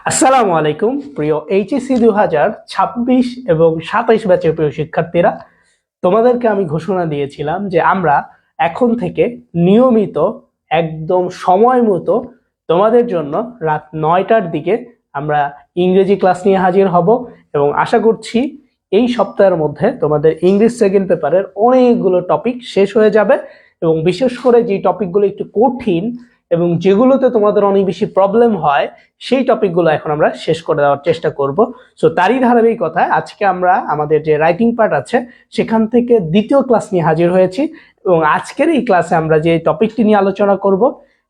আসসালামু আলাইকুম প্রিয় এইচএসসি 2026 এবং 27 ব্যাচের প্রিয় শিক্ষার্থীরা, তোমাদেরকে আমি ঘোষণা দিয়েছিলাম যে আমরা এখন থেকে নিয়মিত একদম সময় মতো তোমাদের জন্য রাত 9টার দিকে আমরা ইংরেজি ক্লাস নিয়ে হাজির হব এবং আশা করছি এই সপ্তাহের মধ্যে তোমাদের ইংলিশ সেকেন্ড পেপারের অনেকগুলো টপিক শেষ হয়ে যাবে এবং বিশেষ করে যে টপিকগুলো একটু কঠিন এবং যেগুলোতে তোমাদের অনেক বেশি প্রবলেম হয় সেই টপিকগুলো এখন আমরা শেষ করে দেওয়ার চেষ্টা করব। সো তারই ধারাবাহিকতায় আজকে আমরা আমাদের যে রাইটিং পার্ট আছে সেখান থেকে দ্বিতীয় ক্লাস নিয়ে হাজির হয়েছি এবং আজকের এই ক্লাসে আমরা যে টপিকটি নিয়ে আলোচনা করব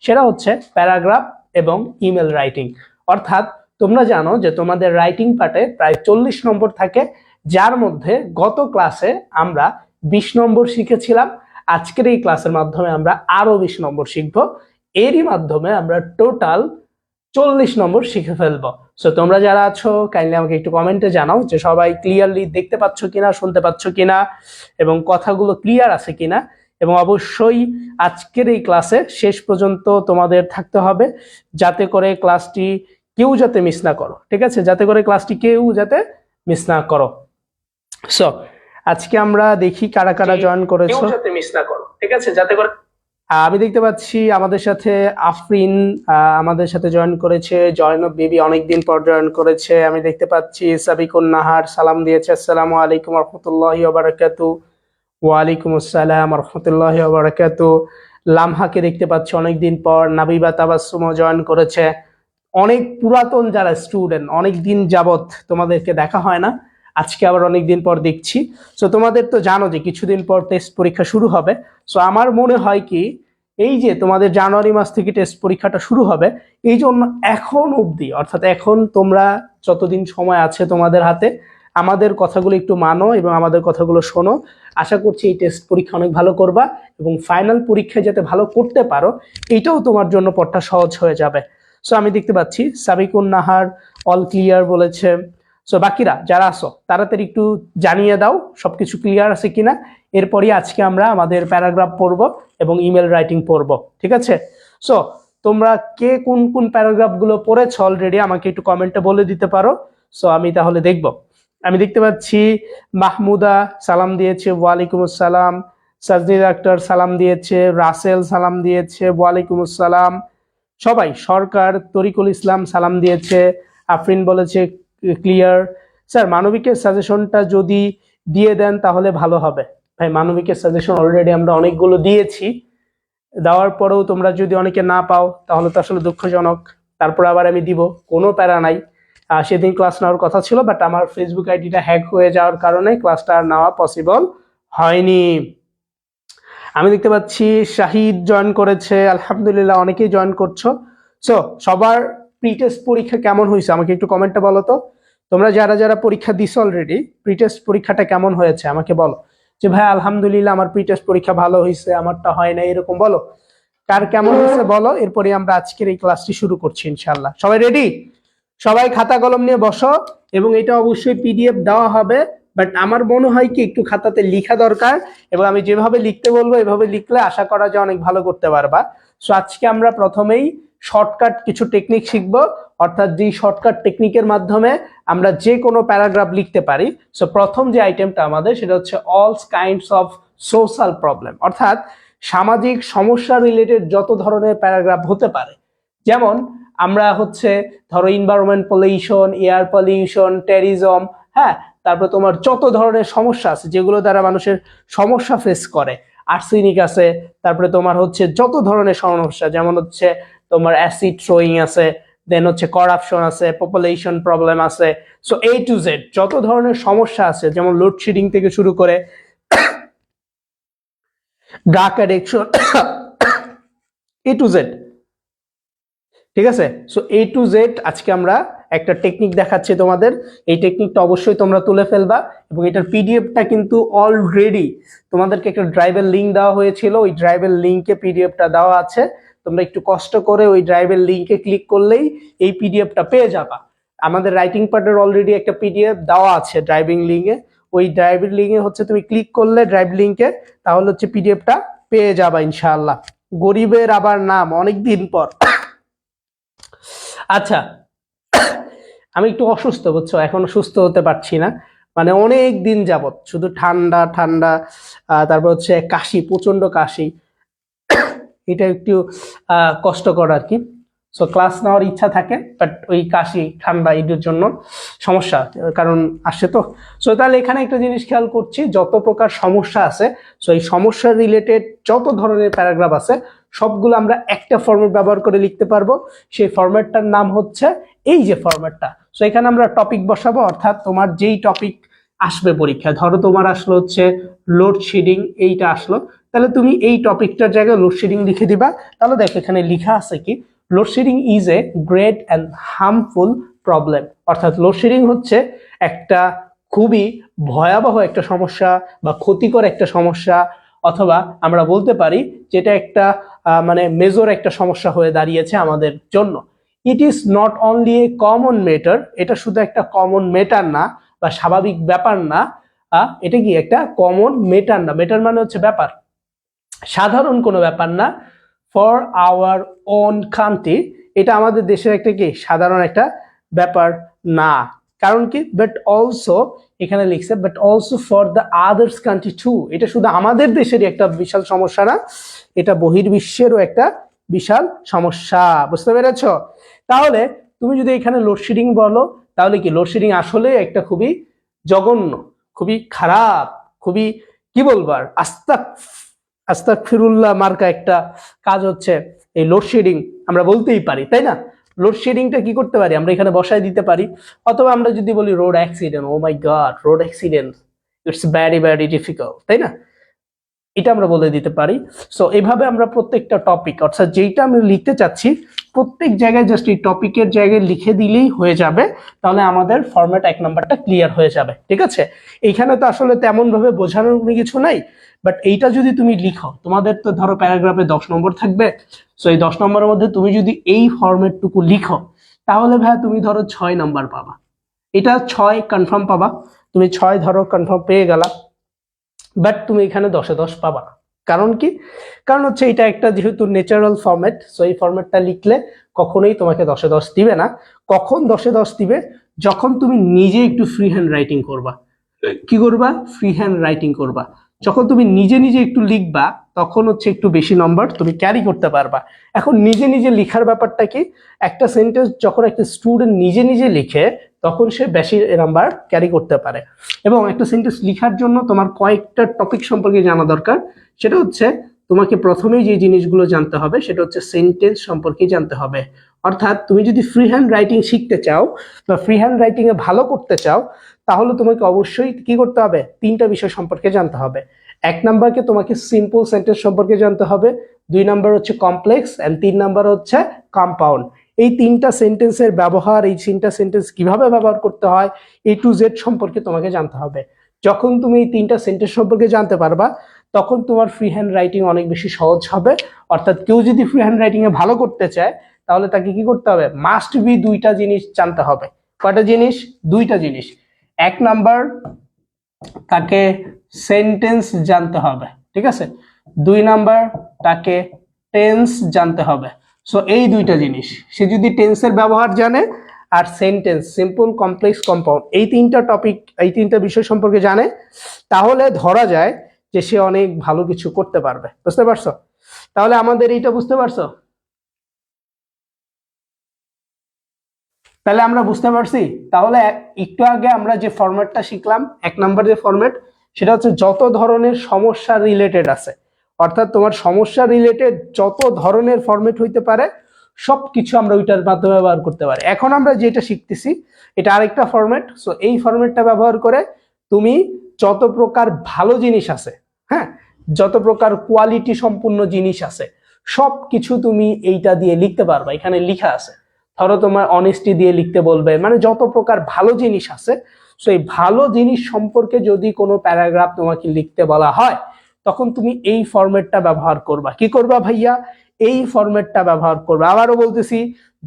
সেটা হচ্ছে প্যারাগ্রাফ এবং ইমেল রাইটিং। অর্থাৎ তোমরা জানো যে তোমাদের রাইটিং পার্টে প্রায় 40 নম্বর থাকে, যার মধ্যে গত ক্লাসে আমরা 20 নম্বর শিখেছিলাম। আজকের এই ক্লাসের মাধ্যমে আমরা আরো 20 নম্বর শিখবো। এরই মাধ্যমে আমরা টোটাল 40 নম্বর শিখে ফেলবো। সো তোমরা যারা আছো কাইন্ডলি আমাকে একটু কমেন্টে জানাও যে সবাই ক্লিয়ারলি দেখতে পাচ্ছ কিনা, শুনতে পাচ্ছ কিনা এবং কথাগুলো ক্লিয়ার আছে কিনা। এবং অবশ্যই আজকের এই ক্লাসে শেষ পর্যন্ত তোমাদের থাকতে হবে যাতে করে ক্লাসটি কেউ যাতে মিস না করো, ঠিক আছে? যাতে করে ক্লাসটি কেউ যাতে মিস না করো। সো আজকে আমরা দেখি কারা কারা জয়েন করেছো, কেউ যাতে মিস না করো, ঠিক আছে? যাতে করে আমি দেখতে পাচ্ছি আমাদের সাথে আফরিন আমাদের সাথে জয়েন করেছে, জয়নব বিবি অনেকদিন পর জয়েন করেছে। আমি দেখতে পাচ্ছি সাবিকুন নাহার সালাম দিয়েছে, আসসালামু আলাইকুম রহমতুল্লাহি ওয়া বারাকাতু। ওয়ালাইকুম আসসালাম রহমতুল্লাহি ওয়া বারাকাতু। লামহাকে দেখতে পাচ্ছি অনেকদিন পর। নাবিবা তাবাসসুমও জয়েন করেছে। অনেক পুরাতন যারা স্টুডেন্ট, অনেক দিন যাবত তোমাদেরকে দেখা হয় না, আজকে আবার অনেকদিন পর দেখছি। সো তোমাদের তো জানো যে কিছুদিন পর টেস্ট পরীক্ষা শুরু হবে। সো আমার মনে হয় কি এই যে তোমাদের জানুয়ারি মাস থেকে টেস্ট পরীক্ষাটা শুরু হবে, এই জন্য এখন অবধি অর্থাৎ এখন তোমরা যতদিন সময় আছে তোমাদের হাতে আমাদের কথাগুলো একটু মানো এবং আমাদের কথাগুলো শোনো। আশা করছি এই টেস্ট পরীক্ষা অনেক ভালো করবা এবং ফাইনাল পরীক্ষায় যাতে ভালো করতে পারো এইটাও তোমার জন্য পড়া সহজ হয়ে যাবে। সো আমি দেখতে পাচ্ছি সাবিকুন নাহার অল ক্লিয়ার বলেছে। সো বাকিরা যারা আসো তাড়াতাড়ি একটু জানিয়ে দাও সবকিছু ক্লিয়ার আছে কিনা। এরপরই আজকে আমরা আমাদের প্যারাগ্রাফ পড়ব এবং ইমেল রাইটিং পড়ব, ঠিক আছে? সো তোমরা কে কোন কোন প্যারাগ্রাফগুলো পড়েছো অলরেডি আমাকে একটু কমেন্টে বলে দিতে পারো। সো আমি তাহলে দেখব। আমি দেখতে পাচ্ছি মাহমুদা সালাম দিয়েছে, ওয়ালাইকুম আসসালাম। সাজদিদ আক্তার সালাম দিয়েছে, রাসেল সালাম দিয়েছে, ওয়ালাইকুম আসসালাম। সবাই সরকার, তরিকুল ইসলাম সালাম দিয়েছে, আফরিন বলেছে ক্লিয়ার। স্যার মানবিকের সাজেশনটা যদি দিয়ে দেন তাহলে ভালো হবে। ভাই মানবিকের সাজেশন অলরেডি আমরা অনেকগুলো দিয়েছি, দেওয়ার পরেও তোমরা যদি অনেকে না পাও তাহলে তো আসলে দুঃখজনক। তারপর আবার আমি দিব, কোনো প্যারা নাই। সেদিন ক্লাস নেওয়ার কথা ছিল, বাট আমার ফেসবুক আইডিটা হ্যাক হয়ে যাওয়ার কারণে ক্লাসটা আর নেওয়া পসিবল হয়নি। আমি দেখতে পাচ্ছি শাহিদ জয়েন করেছে, আলহামদুলিল্লাহ অনেকেই জয়েন করছো। সো সবার প্রি টেস্ট পরীক্ষা কেমন হয়েছে আমাকে একটু কমেন্টে বলো তো। তোমরা যারা যারা পরীক্ষা দিছো অলরেডি প্রি টেস্ট পরীক্ষাটা কেমন হয়েছে আমাকে বলো। যে ভাই আলহামদুলিল্লাহ আমার প্রি টেস্ট পরীক্ষা ভালো হয়েছে, আমারটা হয় না, এরকম বলো। কার কেমন হয়েছে বলো, এরপরে আমরা আজকের এই ক্লাসটি শুরু করছি ইনশাআল্লাহ। সবাই রেডি? সবাই খাতা কলম নিয়ে বসো এবং এটা অবশ্যই পিডিএফ দেওয়া হবে, বাট আমার মনে হয় কি একটু খাতাতে লেখা দরকার এবং আমি যেভাবে লিখতে বলবো এভাবে লিখলে আশা করা যায় অনেক ভালো করতে পারবা। সো আজকে আমরা প্রথমেই শর্টকাট কিছু টেকনিক শিখবো, অর্থাৎ যে শর্টকাট টেকনিকের মাধ্যমে আমরা যে কোনো প্যারাগ্রাফ লিখতে পারি। সো প্রথম যে আইটেমটা আমাদের সেটা হচ্ছে all kinds of social problem, অর্থাৎ সামাজিক সমস্যা রিলেটেড যত ধরনের প্যারাগ্রাফ হতে পারে। যেমন আমরা হচ্ছে ধরো environment pollution, air pollution, terrorism, হ্যাঁ, তারপরে তোমার যত ধরনের সমস্যা আছে যেগুলো দ্বারা মানুষের সমস্যা ফেস করে, আর্সেনিক আছে, তারপরে তোমার হচ্ছে যত ধরনের সমস্যা, যেমন হচ্ছে তোমার অ্যাসিড থ্রোয়িং আছে, দেন হচ্ছে করাপশন আছে, পপুলেশন প্রবলেম আছে। সো এ টু জেড যত ধরনের সমস্যা আছে, যেমন লোডশেডিং থেকে শুরু করে drug addiction, A to Z, ঠিক আছে? সো এ টু জেড আজকে আমরা একটা টেকনিক দেখাচ্ছি তোমাদের। এই টেকনিকটা অবশ্যই তোমরা তুলে ফেলবা এবং এটার পিডিএফটা কিন্তু অলরেডি তোমাদেরকে একটা ড্রাইভের লিঙ্ক দেওয়া হয়েছিল, ওই ড্রাইভের লিঙ্কে পিডিএফটা দেওয়া আছে। তোমরা একটু কষ্ট করে ওই ড্রাইভের লিঙ্কে ক্লিক করলেই এই পিডিএফটা পেয়ে যাবা। আমাদের রাইটিং পার্টের অলরেডি একটা পিডিএফ দেওয়া আছে ড্রাইভিং লিঙ্কে, ওই ড্রাইভিং লিঙ্কে হচ্ছে তুমি ক্লিক করলে ড্রাইভ লিঙ্কে, তাহলে হচ্ছে পিডিএফটা পেয়ে যাবা ইনশাআল্লাহ। গরিবের আবার নাম অনেক দিন পর। আচ্ছা, আমি একটু অসুস্থ বুঝছো, এখনো সুস্থ হতে পারছি না, মানে অনেক দিন যাবত শুধু ঠান্ডা ঠান্ডা, তারপর হচ্ছে কাশি, প্রচন্ড কাশি, এটা একটু কষ্টকর আর কি। সো ক্লাস নেওয়ার ইচ্ছা থাকে, বাট ওই কাশি ঠান্ডা এটার জন্য সমস্যা, কারণ আসছে তো। সো তাহলে এখানে একটা জিনিস খেয়াল করছি, যত প্রকার সমস্যা আছে, সো এই সমস্যা রিলেটেড যত ধরনের প্যারাগ্রাফ আছে সবগুলো আমরা একটা ফরম্যাট ব্যবহার করে লিখতে পারবো। সেই ফরম্যাটটার নাম হচ্ছে এই যে ফরম্যাটটা। সো এখানে আমরা টপিক বসাবো, অর্থাৎ তোমার যেই টপিক আসবে পরীক্ষায়, ধরো তোমার আসলো হচ্ছে লোডশেডিং, এইটা আসলো, তাহলে তুমি এই টপিকটার জায়গায় লোডশেডিং লিখে দিবা। তাহলে দেখো এখানে লেখা আছে কি, load shedding is a great and harmful problem, অর্থাৎ লোডশেডিং হচ্ছে একটা খুবই ভয়াবহ একটা সমস্যা বা ক্ষতিকর একটা সমস্যা, অথবা আমরা বলতে পারি যেটা একটা মানে মেজর একটা সমস্যা হয়ে দাঁড়িয়েছে আমাদের জন্য। It is not only a common matter, এটা শুধু একটা কমন ম্যাটার না বা স্বাভাবিক ব্যাপার না, এটা কি একটা কমন ম্যাটার না, ম্যাটার মানে হচ্ছে ব্যাপার, সাধারণ কোনো ব্যাপার না। ফর আওয়ার ওন কান্ট্রি, এটা আমাদের দেশের একটা কি সাধারণ একটা ব্যাপার না, কারণ কি, বাট অলসো, এখানে লিখছে but also for the others country to, এটা শুধু আমাদের দেশেরই একটা বিশাল সমস্যা না, এটা বহির্বিশ্বেরও একটা বিশাল সমস্যা। বুঝতে পেরেছ? তাহলে তুমি যদি এখানে লোডশেডিং বলো, তাহলে কি লোডশেডিং আসলে একটা খুবই জঘন্য, খুবই খারাপ, খুবই কি বলবার, আস্তাগফিরুল্লাহ মার্কা একটা কাজ হচ্ছে এই লোডশেডিং, আমরা বলতেই পারি, তাই না? লোডশেডিংটা কি করতে পারি, আমরা এখানে বসায় দিতে পারি, অথবা আমরা যদি বলি road accident, oh my god, road accident it's very very difficult, তাই না? এটা আমরা বলে দিতে পারি। সো এভাবে আমরা প্রত্যেকটা টপিক, অর্থাৎ যেইটা আমি লিখতে চাচ্ছি প্রত্যেক জায়গায় জাস্ট এই টপিকের জায়গায় লিখে দিলেই হয়ে যাবে, তাহলে আমাদের ফরম্যাট 1 নাম্বারটা ক্লিয়ার হয়ে যাবে। ঠিক আছে, এইখানে তো আসলে তেমন ভাবে বোঝানোর কোনো কিছু নাই, বাট এইটা যদি তুমি লিখো, তোমাদের তো ধরো প্যারাগ্রাফে 10 নম্বর থাকবে, সো এই 10 নম্বরের মধ্যে তুমি যদি এই ফরম্যাটটুকু লিখো, তাহলে ভাইয়া তুমি ধরো 6 নাম্বার পাবা, এটা 6 কনফার্ম পাবা, তুমি 6 ধরো কনফার্ম পেয়ে গেলা, বাট তুমি এখানে 10-এ 10 পাবা না। কারণ কি, কারণ হচ্ছে এটা একটা যেহেতু ন্যাচারাল ফরম্যাট, সো এই ফরম্যাটটা লিখলে কখনোই তোমাকে 10-এ 10 দিবে না। কখন 10-এ 10 দিবে, যখন তুমি নিজে একটু ফ্রি হ্যান্ড রাইটিং করবা। কি করবা? ফ্রি হ্যান্ড রাইটিং করবা। যখন তুমি নিজে নিজে একটু লিখবা, তখন হচ্ছে একটু বেশি নম্বর তুমি ক্যারি করতে পারবা। এখন নিজে নিজে লেখার ব্যাপারটা কি, একটা সেন্টেন্স যখন একটা স্টুডেন্ট নিজে নিজে লিখে, তখন সে বেশি নাম্বার ক্যারি করতে পারে। এবং একটা সেন্টেন্স লেখার জন্য তোমার কয়েকটা টপিক সম্পর্কে জানা দরকার। সেটা হচ্ছে তোমাকে প্রথমেই যে জিনিসগুলো জানতে হবে, সেটা হচ্ছে সেন্টেন্স সম্পর্কে জানতে হবে। অর্থাৎ তুমি যদি ফ্রি হ্যান্ড রাইটিং শিখতে চাও বা ফ্রি হ্যান্ড রাইটিং এ ভালো করতে চাও, তাহলে তোমাকে অবশ্যই কি করতে হবে, 3টা বিষয় সম্পর্কে জানতে হবে। 1 নাম্বারকে তোমাকে সিম্পল সেন্টেন্স সম্পর্কে জানতে হবে, 2 নাম্বার হচ্ছে কমপ্লেক্স, এন্ড 3 নাম্বার হচ্ছে কম্পাউন্ড। এই 3টা সেন্টেন্সের ব্যবহার, এই 3টা সেন্টেন্স কিভাবে ব্যবহার করতে হয়, A to Z সম্পর্কে তোমাকে জানতে হবে। যখন তুমি এই 3টা সেন্টেন্স সম্পর্কে জানতে পারবা, তখন তোমার ফ্রি হ্যান্ড রাইটিং অনেক বেশি সহজ হবে। অর্থাৎ কেউ যদি ফ্রি হ্যান্ড রাইটিং এ ভালো করতে চায়, তাহলে তাকে কি করতে হবে, মাস্ট বি 2টা জিনিস জানতে হবে। কয়টা জিনিস? 2টা জিনিস। 1 নাম্বার, তাকে সেন্টেন্স জানতে হবে, ঠিক আছে। 2 নাম্বার, তাকে টেন্স জানতে হবে। সো এই 2টা জিনিস, সে যদি টেন্সের ব্যবহার জানে আর সেন্টেন্স, সিম্পল, কমপ্লেক্স, কম্পাউন্ড, এই 3টা টপিক, এই 3টা বিষয় সম্পর্কে জানে, তাহলে ধরা যায় যে সে অনেক ভালো কিছু করতে পারবে। বুঝতে পারছো? তাহলে আমাদের এইটা বুঝতে পারছো? তাহলে আমরা বুঝতে পারছি। তাহলে একটু আগে আমরা যে ফরম্যাটটা শিখলাম, 1 নাম্বার যে ফরম্যাট, সেটা হচ্ছে যত ধরনের সমস্যা রিলেটেড আছে, অর্থাৎ তোমার সমস্যা রিলেটেড যত ধরনের ফরম্যাট হইতে পারে, সবকিছু আমরা ওইটার মাধ্যমে ব্যবহার করতে পারি। এখন আমরা যেটা শিখতেছি, এটা আরেকটা ফরম্যাট। সো এই ফরম্যাটটা ব্যবহার করে তুমি যত প্রকার ভালো জিনিস আছে, হ্যাঁ, যত প্রকার কোয়ালিটি সম্পূর্ণ জিনিস আছে, সবকিছু তুমি এইটা দিয়ে লিখতে পারবা। এখানে লেখা আছে, ধরো তোমার অনেস্টি দিয়ে লিখতে বলবে, মানে যত প্রকার ভালো জিনিস আছে, সো এই ভালো জিনিস সম্পর্কে যদি কোনো প্যারাগ্রাফ তোমাকে লিখতে বলা হয়, তখন তুমি এই ফরম্যাটটা ব্যবহার করবা। কি করবা ভাইয়া? এই ফরম্যাটটা ব্যবহার করবা। আবারও বলতেছি,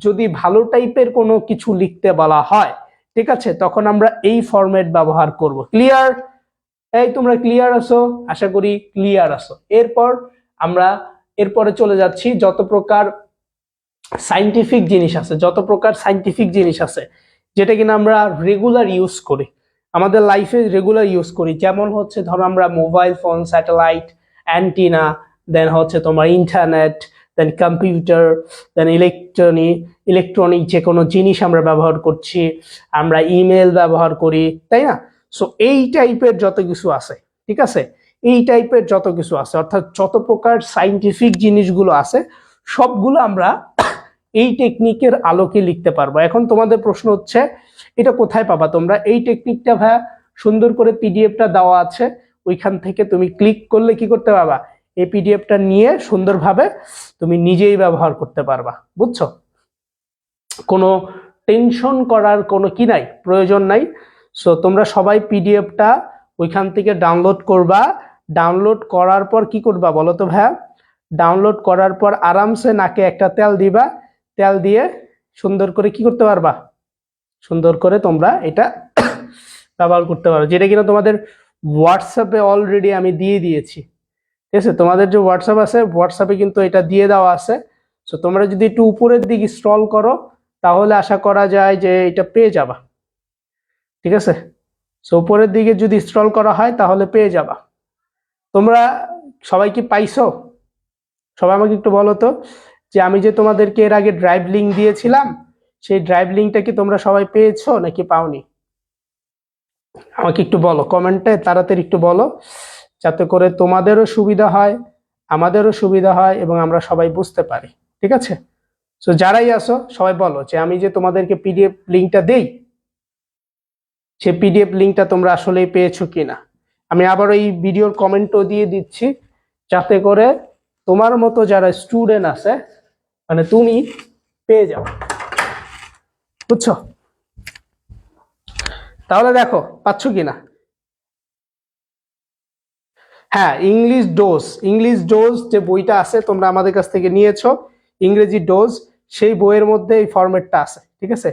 যদি ভালো টাইপের কোনো কিছু লিখতে বলা হয়, ঠিক আছে, তখন আমরা এই ফরম্যাট ব্যবহার করব। ক্লিয়ার? এই তোমরা ক্লিয়ার আছো? আশা করি ক্লিয়ার আছো। এরপরে চলে যাচ্ছি যত প্রকার সাইন্টিফিক জিনিস আছে যেটা কিনা আমরা রেগুলার ইউজ করি, আমাদের লাইফে রেগুলার ইউজ করি, যেমন হচ্ছে ধরো আমরা মোবাইল ফোন, স্যাটেলাইট, অ্যান্টিনা, দেন হচ্ছে তোমার ইন্টারনেট, দেন কম্পিউটার, দেন ইলেকট্রনিক যে কোনো জিনিস আমরা ব্যবহার করছি, আমরা ইমেল ব্যবহার করি, তাই না? সো এই টাইপের যত কিছু আছে, ঠিক আছে, এই টাইপের যত কিছু আছে, অর্থাৎ যত প্রকার সাইন্টিফিক জিনিসগুলো আছে সবগুলো আমরা এই টেকনিকের আলোকে লিখতে পারবো। এখন তোমাদের প্রশ্ন হচ্ছে এটা কোথায় পাবা তোমরা? এই টেকনিকটা ভাইয়া সুন্দর করে পিডিএফটা দেওয়া আছে, ওইখান থেকে তুমি ক্লিক করলে কি করতে পারবা, এই পিডিএফটা নিয়ে সুন্দরভাবে তুমি নিজেই ব্যবহার করতে পারবা। বুঝছো? কোনো টেনশন করার কোনো কি নাই, প্রয়োজন নাই। সো তোমরা সবাই পিডিএফটা ওইখান থেকে ডাউনলোড করবা। ডাউনলোড করার পর কি করবা বলো তো ভাইয়া? ডাউনলোড করার পর আরামসে নাকে একটা তেল দিবা, তেল দিয়ে সুন্দর করে কি করতে পারবা, সুন্দর করে তোমরা এটা ব্যবহার করতে পারো, যেটা কিনা তোমাদের হোয়াটসঅ্যাপে অলরেডি আমি দিয়ে দিয়েছি। ঠিক আছে, তোমাদের যে হোয়াটসঅ্যাপ আছে, হোয়াটসঅ্যাপে কিন্তু এটা দিয়ে দেওয়া আছে। সো তোমরা যদি একটু উপরের দিকে স্ক্রল করো তাহলে আশা করা যায় যে এটা পেয়ে যাবা। ঠিক আছে, সো উপরের দিকে যদি স্ক্রল করা হয় তাহলে পেয়ে যাবা। তোমরা সবাই কি পাইছো? সবাই আমাকে একটু বলো তো যে আমি যে তোমাদেরকে এর আগে ড্রাইভ লিঙ্ক দিয়েছিলাম, সেই ড্রাইভ লিঙ্কটা কি তোমরা সবাই পেয়েছো নাকি পাওনি? আমাকে একটু বলো কমেন্টে, তাড়াতাড়ি একটু বলো, যাতে করে তোমাদেরও সুবিধা হয়, আমাদেরও সুবিধা হয় এবং আমরা সবাই বুঝতে পারি। ঠিক আছে, সো যারাই আসো সবাই বলো যে আমি যে তোমাদেরকে পিডিএফ লিঙ্কটা দেই, সে পিডিএফ লিঙ্কটা তোমরা আসলেই পেয়েছো কিনা। আমি আবার এই ভিডিওর কমেন্টও দিয়ে দিচ্ছি, যাতে করে তোমার মতো যারা স্টুডেন্ট আছে, মানে তুমি পেয়ে যাও। বুঝছো? তাহলে দেখো পাচ্ছ কিনা। হ্যাঁ, ইংলিশ ডোজ যে বইটা আছে তোমরা আমাদের কাছ থেকে নিয়েছো, ইংরেজি ডোজ, সেই বইয়ের মধ্যে এই ফরম্যাটটা আছে। ঠিক আছে,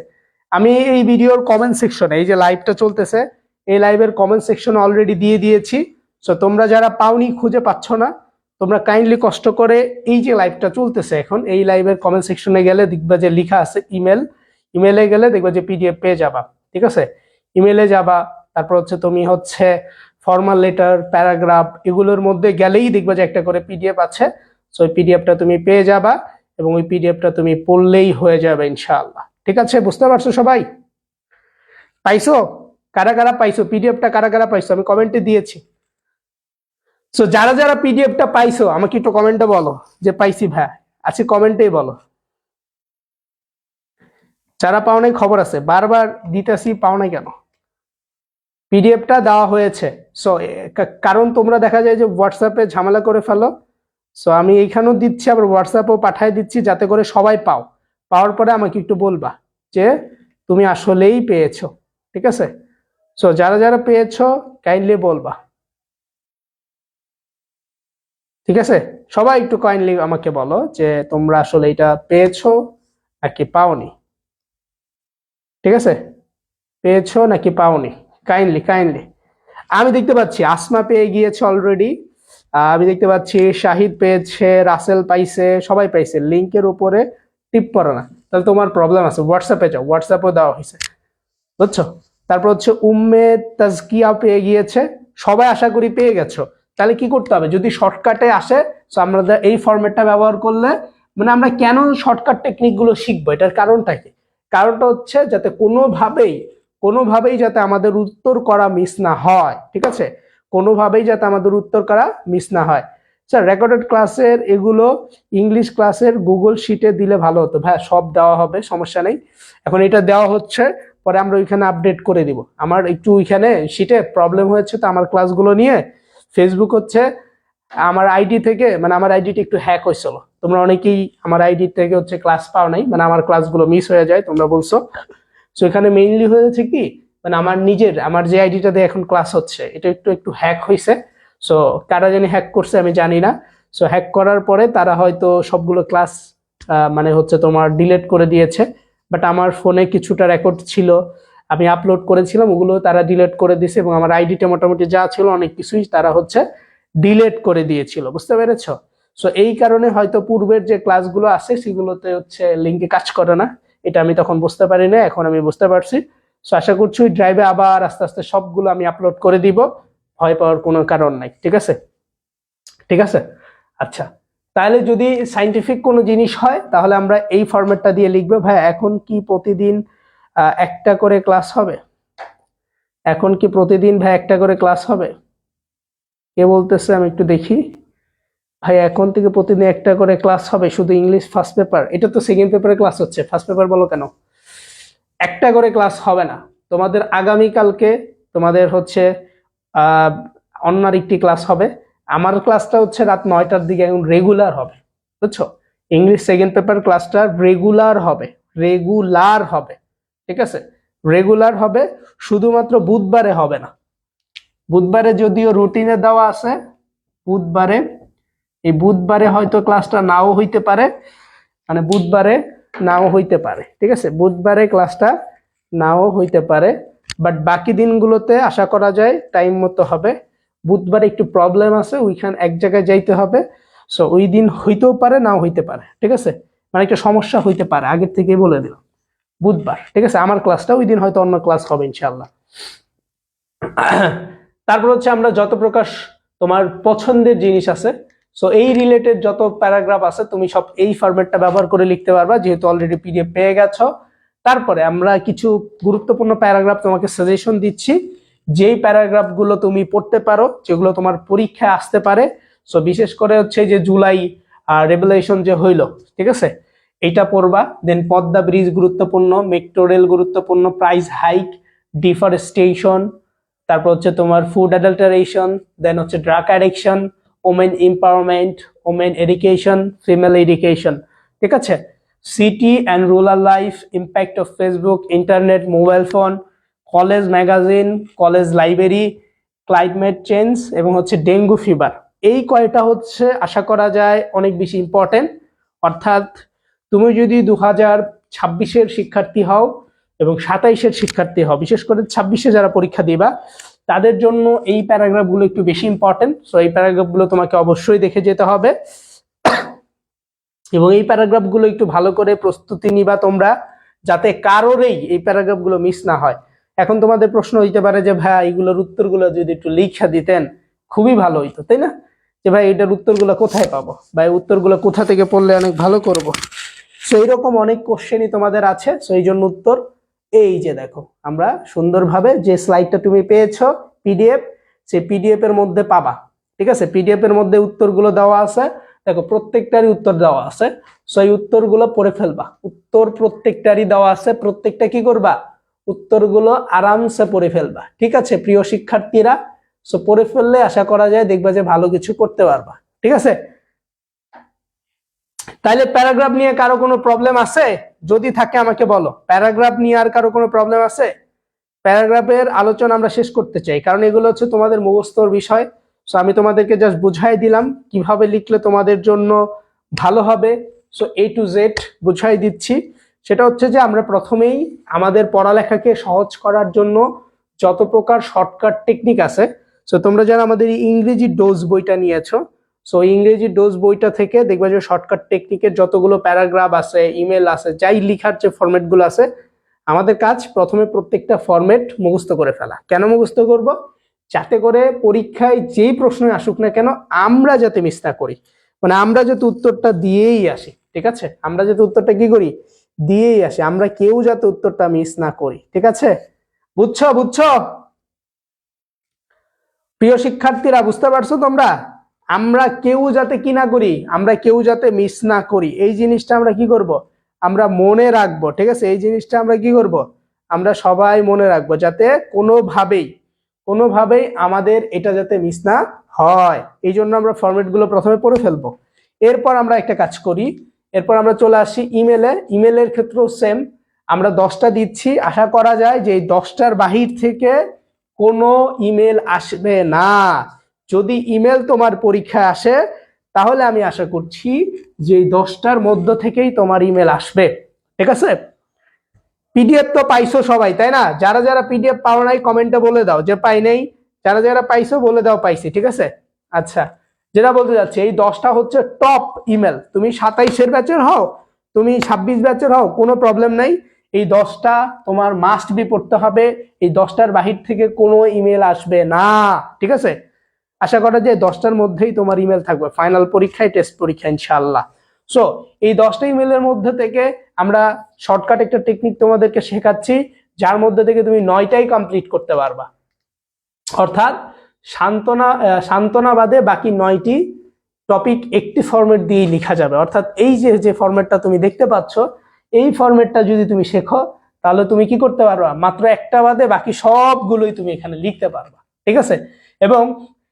আমি এই ভিডিওর কমেন্ট সেকশনে, এই যে লাইভটা চলতেছে, এই লাইভের কমেন্ট সেকশনে অলরেডি দিয়ে দিয়েছি। সো তোমরা যারা পাওনি, খুঁজে পাচ্ছ না, তোমরা কাইন্ডলি কষ্ট করে এই যে লাইভটা চলতেছে এখন, এই লাইভের কমেন্ট সেকশনে গেলে দেখবা যে লেখা আছে ইমেলে গেলে দেখবা যে পিডিএফ পেয়ে যাবা। ঠিক আছে, ইমেলে যাবা, তারপর হচ্ছে তুমি হচ্ছে ফর্মাল লেটার, প্যারাগ্রাফ, এগুলোর মধ্যে গেলেই দেখবা যে একটা করে পিডিএফ আছে। সো ওই পিডিএফটা তুমি পেয়ে যাবা এবং ওই পিডিএফটা তুমি পড়লেই হয়ে যাবে ইনশাআল্লাহ। ঠিক আছে, বুঝতে পারছো সবাই? পাইছো? কারা কারা পাইছো পিডিএফটা? কারা কারা পাইছো? আমি কমেন্টে দিয়েছি। সো যারা যারা পিডিএফটা পাইছো আমাকে একটু কমেন্টে বলো যে পাইছি ভাই, আজকে কমেন্টেই বলো। যারা পাও নাই খবর আছে, বারবার দিতেছি, পাও নাই কেন? পিডিএফটা দেওয়া হয়েছে। সো কারণ তোমরা দেখা যায় যে হোয়াটসঅ্যাপে ঝামেলা করে ফেলো। সো আমি এইখানেও দিচ্ছি, আবার হোয়াটসঅ্যাপেও পাঠিয়ে দিচ্ছি, যাতে করে সবাই পাও। পাওয়ার পরে আমাকে একটু বলবা যে তুমি আসলেই পেয়েছো। ঠিক আছে, সো যারা যারা পেয়েছো কাইন্ডলি বলবা। ঠিক আছে, সবাই একটু কাইন্ডলি আমাকে বলো যে তোমরা আসলে এটা পেয়েছো নাকি পাওনি। ঠিক আছে, পেয়েছো নাকি পাওনি, কাইন্ডলি। আমি দেখতে পাচ্ছি আসমা পেয়ে গিয়েছে অলরেডি, আমি দেখতে পাচ্ছি শাহিদ পেয়েছে, রাসেল পাইছে, সবাই পাইছে। লিংকের উপরে টিপ করো না, তাহলে তোমার প্রবলেম আছে। হোয়াটসঅ্যাপে যাও, হোয়াটসঅ্যাপেও দেওয়া হয়েছে। বুঝছো? তারপর হচ্ছে উম্মে তাজকিয়া পেয়ে গিয়েছে। সবাই আশা করি পেয়ে গেছো। তাহলে কি করতে হবে? যদি শর্টকাটে আসে, তো আমরা এই ফরম্যাটটা ব্যবহার করলে, মানে আমরা কেন শর্টকাট টেকনিক গুলো শিখবো, এটার কারণটা কি? কারণটা হচ্ছে যাতে কোনোভাবেই যাতে আমাদের উত্তর করা মিস না হয়। ঠিক আছে, কোনোভাবেই যাতে আমাদের উত্তর করা মিস না হয়। স্যার রেকর্ডেড ক্লাসের এগুলো ইংলিশ ক্লাসের গুগল শিটে দিলে ভালো হতো। ভাই সব দেওয়া হবে, সমস্যা নেই। এখন এটা দেওয়া হচ্ছে, পরে আমরা ওইখানে আপডেট করে দিব। আমার একটু ওইখানে শিটে প্রবলেম হয়েছে, তো আমার ক্লাসগুলো নিয়ে ফেসবুক হচ্ছে আমার আইডি থেকে, মানে আমার আইডিটা একটু হ্যাক হয়েছিল। তোমরা অনেকেই আমার আইডি থেকে হচ্ছে ক্লাস পাও নাই, মানে আমার ক্লাসগুলো মিস হয়ে যায়, তোমরা বলছো। সো এখানে মেইনলি হয়েছে কি, মানে আমার যে আইডিটাতে এখন ক্লাস হচ্ছে, এটা একটু হ্যাক হয়েছে। সো কারা জানি হ্যাক করছে আমি জানি না। সো হ্যাক করার পরে তারা হয়তো সবগুলো ক্লাস মানে হচ্ছে তোমার ডিলিট করে দিয়েছে, বাট আমার ফোনে কিছুটা রেকর্ড ছিল, আমি আপলোড করেছিলাম, ওগুলো তারা ডিলিট করে দিয়েছে, এবং আমার আইডিটা মোটামুটি যা ছিল অনেক কিছুই তারা হচ্ছে ডিলিট করে দিয়েছিল, বুঝতে পেরেছো? সো এই কারণে হয়তো পূর্বের যে ক্লাসগুলো আছে সেগুলোতে হচ্ছে লিঙ্কে কাজ করে না, এটা আমি তখন বুঝতে পারি না, এখন আমি বুঝতে পারছি। সো আশা করছি ওই ড্রাইভে আবার আস্তে আস্তে সবগুলো আমি আপলোড করে দিব, ভয় পাওয়ার কোনো কারণ নাই, ঠিক আছে? ঠিক আছে, আচ্ছা। তাহলে যদি সাইন্টিফিক কোনো জিনিস হয় তাহলে আমরা এই ফরম্যাটটা দিয়ে লিখবো। ভাই এখন কি প্রতিদিন একটা করে ক্লাস হবে? এখন কি প্রতিদিন ভাই একটা করে ক্লাস হবে? কে বলতেছে আমি একটু দেখি। ভাই এখন থেকে প্রতিদিন একটা করে ক্লাস হবে, শুধু ইংলিশ ফার্স্ট পেপার? এটা তো সেকেন্ড পেপারে ক্লাস হচ্ছে, ফার্স্ট পেপার বলো কেন? একটা করে ক্লাস হবে না, তোমাদের আগামীকালকে তোমাদের হচ্ছে অন্য আরেকটি ক্লাস হবে। আমার ক্লাসটা হচ্ছে রাত 9টার দিকে, এখন রেগুলার হবে, বুঝছো? ইংলিশ সেকেন্ড পেপার ক্লাসটা রেগুলার হবে, রেগুলার হবে, ঠিক আছে? রেগুলার হবে, শুধুমাত্র বুধবারে হবে না। বুধবারে যদিও রুটিনে দেওয়া আছে, বুধবারে, এই বুধবারে হয়তো ক্লাসটা নাও হইতে পারে, মানে বুধবারে নাও হইতে পারে, ঠিক আছে? বুধবারে ক্লাসটা নাও হইতে পারে, বাট বাকি দিনগুলোতে আশা করা যায় টাইম মতো হবে। বুধবারে একটু প্রবলেম আছে, ওইখানে এক জায়গায় যাইতে হবে, সো ওই দিন হইতেও পারে নাও হইতে পারে, ঠিক আছে? মানে একটা সমস্যা হইতে পারে, আগের থেকেই বলে দিলাম। বুধবার, ঠিক আছে? আমার ক্লাসটা ওই দিন হয়তো অন্য ক্লাস হবে ইনশাআল্লাহ। তারপর হচ্ছে আমরা যত প্রকার তোমার পছন্দের জিনিস আছে, সো এই রিলেটেড যত প্যারাগ্রাফ আছে তুমি সব এই ফরম্যাটটা ব্যবহার করে লিখতে পারবা, যেহেতু অলরেডি পিডিএফ পেয়ে গেছো। তারপরে আমরা কিছু গুরুত্বপূর্ণ প্যারাগ্রাফ তোমাকে সাজেশন দিচ্ছি, যেই প্যারাগ্রাফগুলো তুমি পড়তে পারো, যেগুলো তোমার পরীক্ষায় আসতে পারে। সো বিশেষ করে হচ্ছে যে জুলাই রেভুলেশন যে হইলো, ঠিক আছে, এইটা পড়বা। দেন পদ্মা ব্রিজ গুরুত্বপূর্ণ, মেট্রো রেল গুরুত্বপূর্ণ, প্রাইস হাইক, ডিফরেস্টেশন, তারপর হচ্ছে তোমার ফুড অ্যাডাল্টারেশন, দেন হচ্ছে drug addiction, women empowerment, women education, female education, ঠিক আছে? City and rural life, impact of Facebook, internet, mobile phone, college magazine, college library, climate change, এবং হচ্ছে dengue fever. এই কয়টা হচ্ছে আশা করা যায় অনেক বেশি ইম্পর্টেন্ট। অর্থাৎ তুমি যদি 2026-এর শিক্ষার্থী হও এবং 27-এর শিক্ষার্থী হও, বিশেষ করে 26-এ যারা পরীক্ষা দিবা, তাদের জন্য এই প্যারাগ্রাফগুলো একটু বেশি ইম্পর্টেন্ট। সো এই প্যারাগ্রাফগুলো তোমাকে অবশ্যই দেখে যেতে হবে, এবং এই প্যারাগ্রাফগুলো একটু ভালো করে প্রস্তুতি নিবা তোমরা, যাতে কারোরই এই প্যারাগ্রাফগুলো মিস না হয়। এখন তোমাদের প্রশ্ন হইতে পারে যে ভাই এইগুলোর উত্তরগুলো যদি একটু লিখা দিতেন খুবই ভালো হইতো, তাই না? যে ভাই এটার উত্তরগুলো কোথায় পাবো, ভাই উত্তরগুলো কোথা থেকে পড়লে অনেক ভালো করব। সো এইরকম অনেক কোশ্চেনই তোমাদের আছে। সো এই জন্য উত্তর এই যে দেখো, আমরা সুন্দরভাবে যে স্লাইডটা তুমি পেয়েছো পিডিএফ, সেই পিডিএফ এর মধ্যে পাবা, ঠিক আছে? পিডিএফ এর মধ্যে উত্তরগুলো দেওয়া আছে, দেখো প্রত্যেকটারই উত্তর দেওয়া আছে। সো এই উত্তরগুলো পড়ে ফেলবা, উত্তর প্রত্যেকটারই দেওয়া আছে, প্রত্যেকটা কি করবা, উত্তরগুলো আরামসে পড়ে ফেলবা, ঠিক আছে প্রিয় শিক্ষার্থীরা? সো পড়ে ফেললে আশা করা যায় দেখবা যে ভালো কিছু করতে পারবা, ঠিক আছে? তাইলে প্যারাগ্রাফ নিয়ে কারো কোনো প্রবলেম আছে? যদি থাকে আমাকে বলো, প্যারাগ্রাফ নিয়ে আর কারো কোনো প্রবলেম আছে? প্যারাগ্রাফের আলোচনা আমরা শেষ করতে চাই, কারণ এগুলো হচ্ছে তোমাদের মুখস্থর বিষয়। সো আমি তোমাদেরকে জাস্ট বুঝাই দিলাম কিভাবে লিখলে তোমাদের জন্য ভালো হবে। সো এ টু জেড বুঝাই দিচ্ছি। সেটা হচ্ছে যে আমরা প্রথমেই আমাদের পড়ালেখাকে সহজ করার জন্য যত প্রকার শর্টকাট টেকনিক আছে, সো তোমরা যারা আমাদের ইংরেজি ডোজ বইটা নিয়েছো, সো ইংরেজি ডোজ বইটা থেকে দেখবা যে শর্টকাট টেকনিকের যতগুলো প্যারাগ্রাফ আছে, ইমেল আছে, যাই লিখার যে ফরম্যাটগুলো আছে, আমাদের কাজ প্রথমে প্রত্যেকটা ফরম্যাট মুখস্থ করে ফেলা। কেন মুখস্থ করব? যাতে করে পরীক্ষায় যেই প্রশ্ন আসুক না কেন আমরা যাতে মিস না করি, মানে আমরা যাতে উত্তরটা দিয়েই আসি, ঠিক আছে? আমরা যাতে উত্তরটা কি করি, দিয়েই আসি, আমরা কেউ যাতে উত্তরটা মিস না করি, ঠিক আছে? বুঝছো বুঝছো প্রিয় শিক্ষার্থীরা, বুঝতে পারছো তোমরা? আমরা কেউ যাতে কি না করি, আমরা কেউ যাতে মিস না করি, এই জিনিসটা আমরা কি করব, আমরা মনে রাখবো, ঠিক আছে? এই জিনিসটা আমরা কি করব, আমরা সবাই মনে রাখবো, যাতে কোনোভাবেই আমাদের এটা যাতে মিস না হয়। এই জন্য আমরা ফরম্যাট গুলো প্রথমে পড়ে ফেলবো। এরপর আমরা একটা কাজ করি, এরপর আমরা চলে আসি ইমেলে। ইমেলের ক্ষেত্রেও সেম, আমরা 10টা দিচ্ছি, আশা করা যায় যে এই 10টার বাহির থেকে কোনো ইমেল আসবে না। যদি ইমেল তোমার পরীক্ষায় আসে তাহলে আমি আশা করছি যে এই 10টার মধ্য থেকেই তোমার ইমেল আসবে। ঠিক আছে? পিডিএফ তো পাইছো সবাই, তাই না? যারা যারা পিডিএফ পাও নাই কমেন্টে বলে দাও যে পাই নাই, যারা যারা পাইছো বলে দাও পাইছি। ঠিক আছে? আচ্ছা, যেটা বলতে যাচ্ছে এই 10টা হচ্ছে টপ ইমেল। তুমি 27-এর ব্যাচের হও, তুমি 26 ব্যাচের হও, কোনো প্রবলেম নাই। এই 10টা তোমার মাস্ট বি পড়তে হবে। এই 10টার বাহির থেকে কোনো ইমেল আসবে না। ঠিক আছে? আশা করা যায় 10টার মধ্যেই তোমার ইমেল থাকবে ফাইনাল পরীক্ষায়, টেস্ট পরীক্ষা ইনশাআল্লাহ। সো এই 10টা ইমেলের মধ্যে থেকে আমরা শর্টকাট একটা টেকনিক তোমাদেরকে শেখাচ্ছি, যার মধ্যে থেকে তুমি 9টাই কমপ্লিট করতে পারবা। অর্থাৎ সান্ত্বনা বাদে বাকি 9টি টপিক একটি ফরম্যাট দিয়ে লেখা যাবে। অর্থাৎ এই যে ফরম্যাটটা তুমি দেখতে পাচ্ছ, এই ফরম্যাটটা যদি তুমি শেখো তাহলে তুমি কি করতে পারবা, মাত্র একটা বাদে বাকি সবগুলোই তুমি এখানে লিখতে পারবা। ঠিক আছে? এবং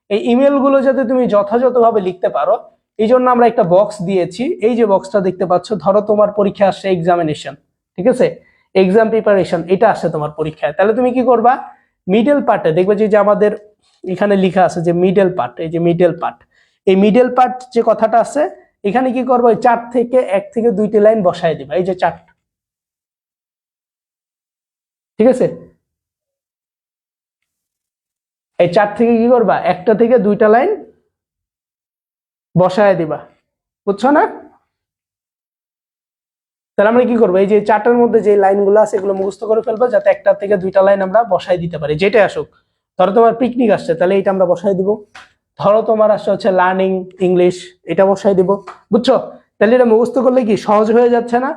এই ইমেলগুলো যাতে তুমি যথাযথভাবে লিখতে পারো এই জন্য আমরা একটা বক্স দিয়েছি। এই যে বক্সটা দেখতে পাচ্ছ, ধরো তোমার পরীক্ষা আসছে এক্সামিনেশন, ঠিক আছে, এক্সাম প্রিপারেশন, এটা আসছে তোমার পরীক্ষায়, তাহলে তুমি কি করবা, মিডল পার্টে দেখবে যে আমাদের এখানে লেখা আছে যে মিডল পার্ট, এই যে মিডল পার্ট, এই মিডল পার্ট যে কথাটা আছে এখানে কি করবো, ওই 1 থেকে 2টি লাইন বসায় দিবা, এই যে 4। ঠিক আছে? এই 4 থেকে কি করবা, 1টা থেকে 2টা লাইন বসায় দিবা। বুঝছো না? তাহলে আমরা কি করবো, এই যে 4টার মধ্যে যে লাইনগুলো আছে এগুলো মুখস্থ করে ফেলবো, যাতে 1টা থেকে 2টা লাইন আমরা বসাই দিতে পারি, যেটা আসুক। ধরো তোমার পিকনিক আসছে, তাহলে এটা আমরা বসাই দিব। ধরো তোমার আসছে হচ্ছে লার্নিং ইংলিশ, এটা বসাই দিব। বুঝছো? তাহলে এটা মুখস্থ করলে কি সহজ হয়ে যাচ্ছে না?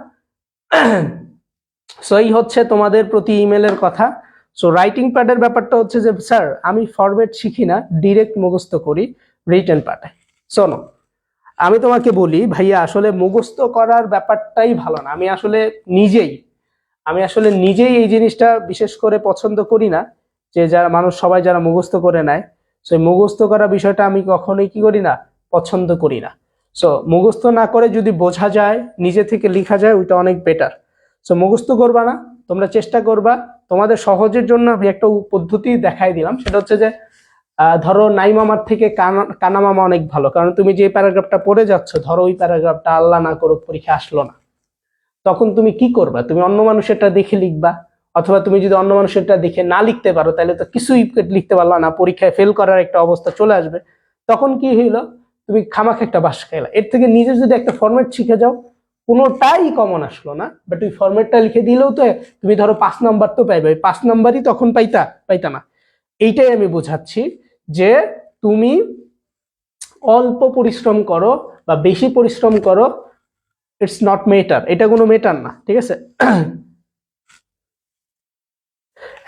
সো এই হচ্ছে তোমাদের প্রতি ইমেলের কথা। সো রাইটিং প্যাডের ব্যাপারটা হচ্ছে যে স্যার আমি ফরম্যাট শিখি না, ডিরেক্ট মুখস্থ করি রিটেন পার্টে। শোনো, আমি তোমাকে বলি ভাইয়া, আসলে মুখস্থ করার ব্যাপারটাই ভালো না। আমি আসলে নিজেই এই জিনিসটা বিশেষ করে পছন্দ করি না, যে যারা মানুষ সবাই যারা মুখস্থ করে নেয়, সেই মুখস্থ করা বিষয়টা আমি কখনোই কি করি না, পছন্দ করি না। সো মুখস্থ না করে যদি বোঝা যায়, নিজে থেকে লেখা যায়, ওইটা অনেক বেটার। সো মুখস্থ করবা না, তোমরা চেষ্টা করবা। তোমাদের সহজের জন্য আমি একটা পদ্ধতি দেখাই দিলাম, সেটা হচ্ছে যে ধরো নাই মামার থেকে কানা মামা অনেক ভালো। কারণ তুমি যে প্যারাগ্রাফটা পড়ে যাচ্ছ, ধরো ওই প্যারাগ্রাফটা আল্লাহ না করুক পরীক্ষা আসলো না, তখন তুমি কি করবা, তুমি অন্য মানুষেরটা দেখে লিখবা। অথবা তুমি যদি অন্য মানুষেরটা দেখে না লিখতে পারো, তাহলে তো কিছুই লিখতে পারলো না, পরীক্ষায় ফেল করার একটা অবস্থা চলে আসবে। তখন কি হইলো, তুমি খামাখা একটা বাস খাইলা। এর থেকে নিজে যদি একটা ফরম্যাট শিখে যাও, কোনোটাই কমন আসলো না, বাট ওই ফরম্যাটটা লিখে দিলেও তো তুমি ধরো 5 নাম্বার তো পাইবে, 5 নাম্বারই তখন পাইতা না। এইটাই আমি বোঝাচ্ছি, যে তুমি অল্প পরিশ্রম করো বা বেশি পরিশ্রম করো, ইটস নট মেটার, এটা কোনো মেটার না। ঠিক আছে?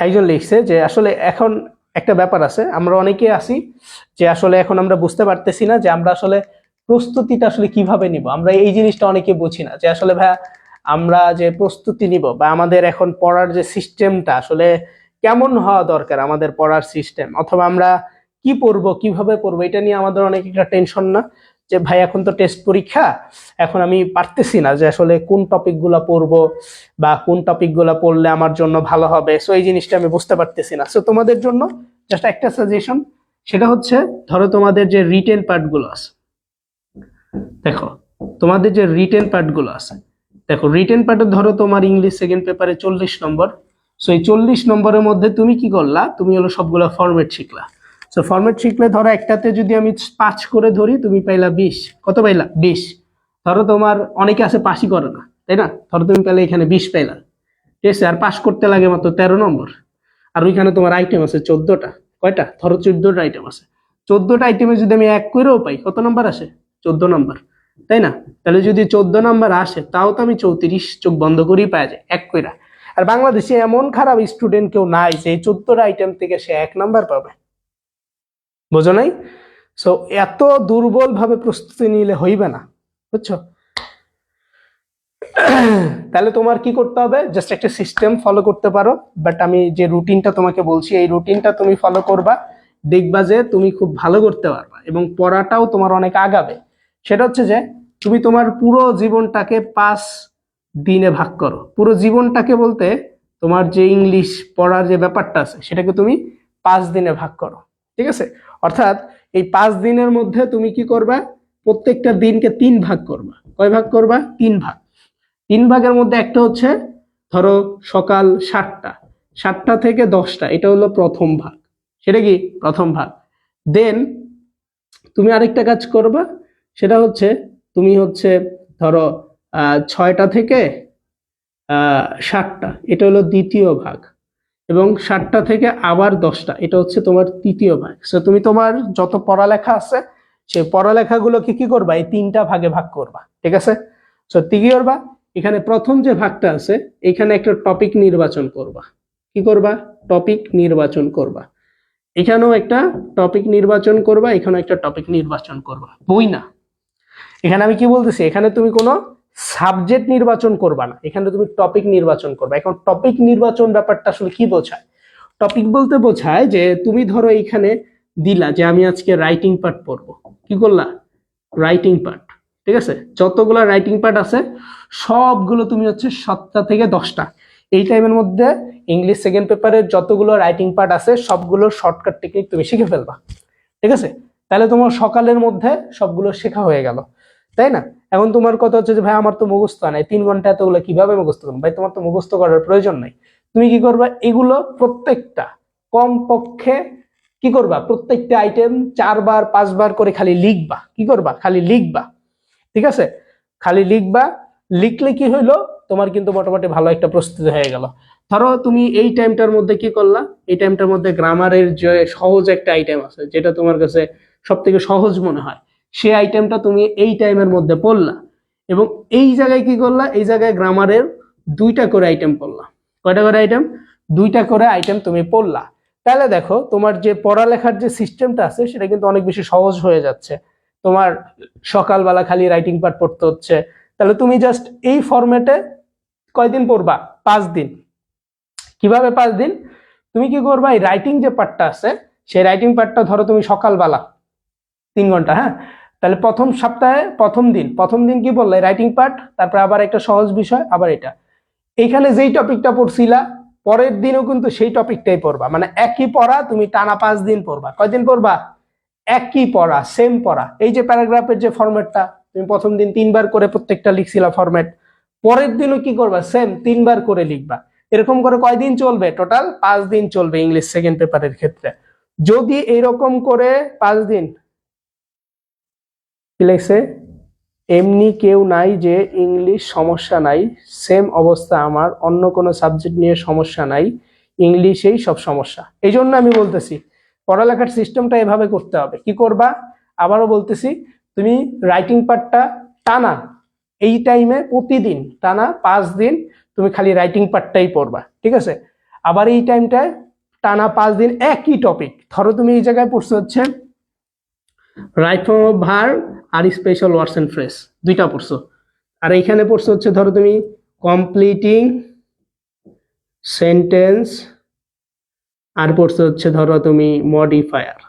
একজন লিখছে যে আসলে এখন একটা ব্যাপার আছে, আমরা অনেকে আছি যে আসলে এখন আমরা বুঝতে পারতেছি না যে আমরা আসলে প্রস্তুতিটা আসলে কিভাবে নিব। আমরা এই জিনিসটা অনেকে বুঝি না, যে আসলে ভাইয়া আমরা যে প্রস্তুতি নিব বা আমাদের এখন পড়ার যে সিস্টেমটা আসলে কেমন হওয়া দরকার, আমাদের পড়ার সিস্টেম, অথবা আমরা কি পড়বো, কিভাবে পড়বো, এটা নিয়ে আমাদের অনেক একটা টেনশন না, যে ভাই এখন তো টেস্ট পরীক্ষা, এখন আমি পারতেছি না যে আসলে কোন টপিকগুলো পড়বো বা কোন টপিকগুলো পড়লে আমার জন্য ভালো হবে। সো এই জিনিসটা আমি বুঝতে পারতেছি না। সো তোমাদের জন্য জাস্ট একটা সাজেশন, সেটা হচ্ছে ধরো তোমাদের যে রিটেন পার্টগুলো আছে, দেখো তোমাদের যে রিটেন পার্টগুলো আছে, দেখো রিটেন পার্টে ধরো তোমার ইংলিশ সেকেন্ড পেপারে 40 নম্বর। সো এই 40 নম্বরের মধ্যে তুমি কি করলা, তুমি হলো সবগুলো ফরম্যাট শিখলা। সো ফরম্যাট শিখলে ধরো একটাতে যদি আমি 5 করে ধরি, তুমি পাইলা 20। কত পাইলা? 20। ধরো তোমার অনেকে আছে পাসই করে না, তাই না? ধরো তুমি পেলে এখানে 20 পাইলা। ঠিক আছে? আর পাস করতে লাগে মাত্র 13 নম্বর। আর ওইখানে তোমার আইটেম আছে 14টা। কয়টা? ধরো 14টা আইটেম আছে। 14টা আইটেমে যদি আমি 1 করেও পাই, কত নম্বর আসে? 14 নম্বর, তাই না? তাহলে যদি 14 নম্বর আসে, তাও তো আমি 34 চোখ বন্ধ করেই পাওয়া যায় 1 কইরা। আর বাংলাদেশে এমন খারাপ স্টুডেন্ট কেউ নাই যে এই 14টা আইটেম থেকে সে 1 নাম্বার পাবে। বোঝো নাই? সো এত দুর্বল ভাবে প্রস্তুতি নিলে হইবে না, বুঝছো? তাহলে তোমার কি করতে হবে, জাস্ট একটা সিস্টেম ফলো করতে পারো। বাট আমি যে রুটিনটা তোমাকে বলছি, এই রুটিনটা তুমি ফলো করবা, দেখবা যে তুমি খুব ভালো করতে পারবা এবং পড়াটাও তোমার অনেক আগাবে। সেটা হচ্ছে যে তুমি তোমার পুরো জীবনটাকে 5 দিনে ভাগ করো। পুরো জীবনটাকে বলতে তোমার যে ইংলিশ পড়ার যে ব্যাপারটা আছে সেটাকে তুমি 5 দিনে ভাগ করো। ঠিক আছে? অর্থাৎ এই 5 দিনের মধ্যে তুমি কি করবা, প্রত্যেকটা দিনকে 3 ভাগ করবা। কয় ভাগ করবা? 3 ভাগ। 3 ভাগের মধ্যে একটা হচ্ছে ধরো সকাল 7টা থেকে 10টা, এটা হলো প্রথম ভাগ। সেটা কি? প্রথম ভাগ। দেন তুমি আরেকটা কাজ করবা, সেটা হচ্ছে তুমি হচ্ছে ধরো 6টা থেকে 7টা, এটা হলো দ্বিতীয় ভাগ। এবং 7টা থেকে আবার 10টা, এটা হচ্ছে তোমার তৃতীয় ভাগ। সো তুমি তোমার যত পড়ালেখা আছে সেই পড়ালেখাগুলোকে কি করবা? এই 3টা ভাগে ভাগ করবা। ঠিক আছে? সো কি করবা? এখানে প্রথম যে ভাগটা আছে এখানে একটা টপিক নির্বাচন করবা। কি করবা? টপিক নির্বাচন করবা। এখানেও একটা টপিক নির্বাচন করবা, এখানেও একটা টপিক নির্বাচন করবা। বই না, এখানে আমি কি বলতেছি, এখানে তুমি কোনো সাবজেক্ট নির্বাচন করবা না, এখানে তুমি টপিক নির্বাচন করবা। এখন টপিক নির্বাচন ব্যাপারটা আসলে কি বোঝায়? টপিক বলতে বোঝায় যে তুমি ধরো এইখানে দিলা যে আমি আজকে রাইটিং পার্ট পড়বো। কি করলা? Writing part. ঠিক আছে? যতগুলো রাইটিং পার্ট আছে সবগুলো তুমি হচ্ছে 7টা থেকে 10টা এই টাইমের মধ্যে ইংলিশ সেকেন্ড পেপারের যতগুলো রাইটিং পার্ট আছে সবগুলো শর্টকাট টেকনিক তুমি শিখে ফেলবা। ঠিক আছে? তাহলে তোমার সকালের মধ্যে সবগুলো শেখা হয়ে গেল, তাই না? এখন তোমার কথা হচ্ছে যে ভাই আমার তো মুখস্থ নাই, 3 ঘন্টা এতগুলো কিভাবে মুখস্থ করবো? ভাই তোমার তো মুখস্থ করার প্রয়োজন নাই। তুমি কি করবা? এগুলো প্রত্যেকটা কমপক্ষে কি করবা? প্রত্যেকটা আইটেম 4 বার 5 বার করে খালি লিখবা। কি করবা? খালি লিখবা। ঠিক আছে? খালি লিখবা। লিখলে কি হইলো? তোমার কিন্তু মোটামুটি ভালো একটা প্রস্তুতি হয়ে গেল। ধরো তুমি এই টাইমটার মধ্যে কি করলা? এই টাইমটার মধ্যে গ্রামারের যে সহজ একটা আইটেম আছে যেটা তোমার কাছে সব থেকে সহজ মনে হয়, সেই আইটেমটা তুমি এই টাইমের মধ্যে পড়লা। এবং এই জায়গায় কি করলা? এই জায়গায় গ্রামারের 2টা করে আইটেম পড়লা। কয়টা করে আইটেম? 2টা করে আইটেম তুমি পড়লা। তাহলে দেখো তোমার যে পড়ালেখার যে সিস্টেমটা আছে সেটা কিন্তু অনেক বেশি সহজ হয়ে যাচ্ছে। তোমার সকালবেলা খালি রাইটিং পার্ট পড়তে হচ্ছে, তাহলে তুমি জাস্ট এই ফরম্যাটে কয়দিন পড়বা? 5 দিন। কিভাবে 5 দিন? তুমি কি করবা? এই রাইটিং যে পার্টটা আছে সেই রাইটিং পার্টটা ধরো তুমি সকালবেলা 3 ঘন্টা, হ্যাঁ, তাহলে প্রথম সপ্তাহে প্রথম দিন কি বললে? রাইটিং পার্ট, তারপর আবার একটা সহজ বিষয়, আবার এটা। এইখানে যেই টপিকটা পড়ছিলা পরের দিনও কিন্তু সেই টপিকটাই পড়বা, মানে একই পড়া তুমি টানা 5 দিন পড়বা। কয়দিন পড়বা? একই পড়া, সেম পড়া। এই যে প্যারাগ্রাফের যে ফরম্যাটটা তুমি প্রথম দিন 3 বার করে প্রত্যেকটা লিখছিলা ফরম্যাট, পরের দিনও কি করবা? সেম 3 বার করে লিখবা। এরকম করে কয়দিন চলবে? টোটাল 5 দিন চলবে ইংলিশ সেকেন্ড পেপারের ক্ষেত্রে। যদি এরকম করে 5 দিন কি লেখছে, এমনি কেউ নাই যে ইংলিশ সমস্যা নাই, সেম অবস্থা আমার, অন্য কোনো সাবজেক্ট নিয়ে সমস্যা নাই, ইংলিশেই সব সমস্যা। এই জন্য আমি বলতেছি পড়ালেখার সিস্টেমটা এভাবে করতে হবে। কি করবা? আবারও বলতেছি, তুমি রাইটিং পার্টটা টানা এই টাইমে প্রতিদিন টানা 5 দিন তুমি খালি রাইটিং পার্টটাই পড়বা। ঠিক আছে? আবার এই টাইমটায় টানা 5 দিন একই টপিক, ধরো তুমি এই জায়গায় পড়ছো হচ্ছে রাইট ফর্ম অফ ভার্ব আর স্পেশাল ওয়ার্ডস এন্ড ফ্রেজ, 2টা পড়ছো। আর এইখানে পড়ছো হচ্ছে ধরো তুমি কমপ্লিটিং সেন্টেন্স, আর পড়ছো হচ্ছে ধরো তুমি মডিফায়ার।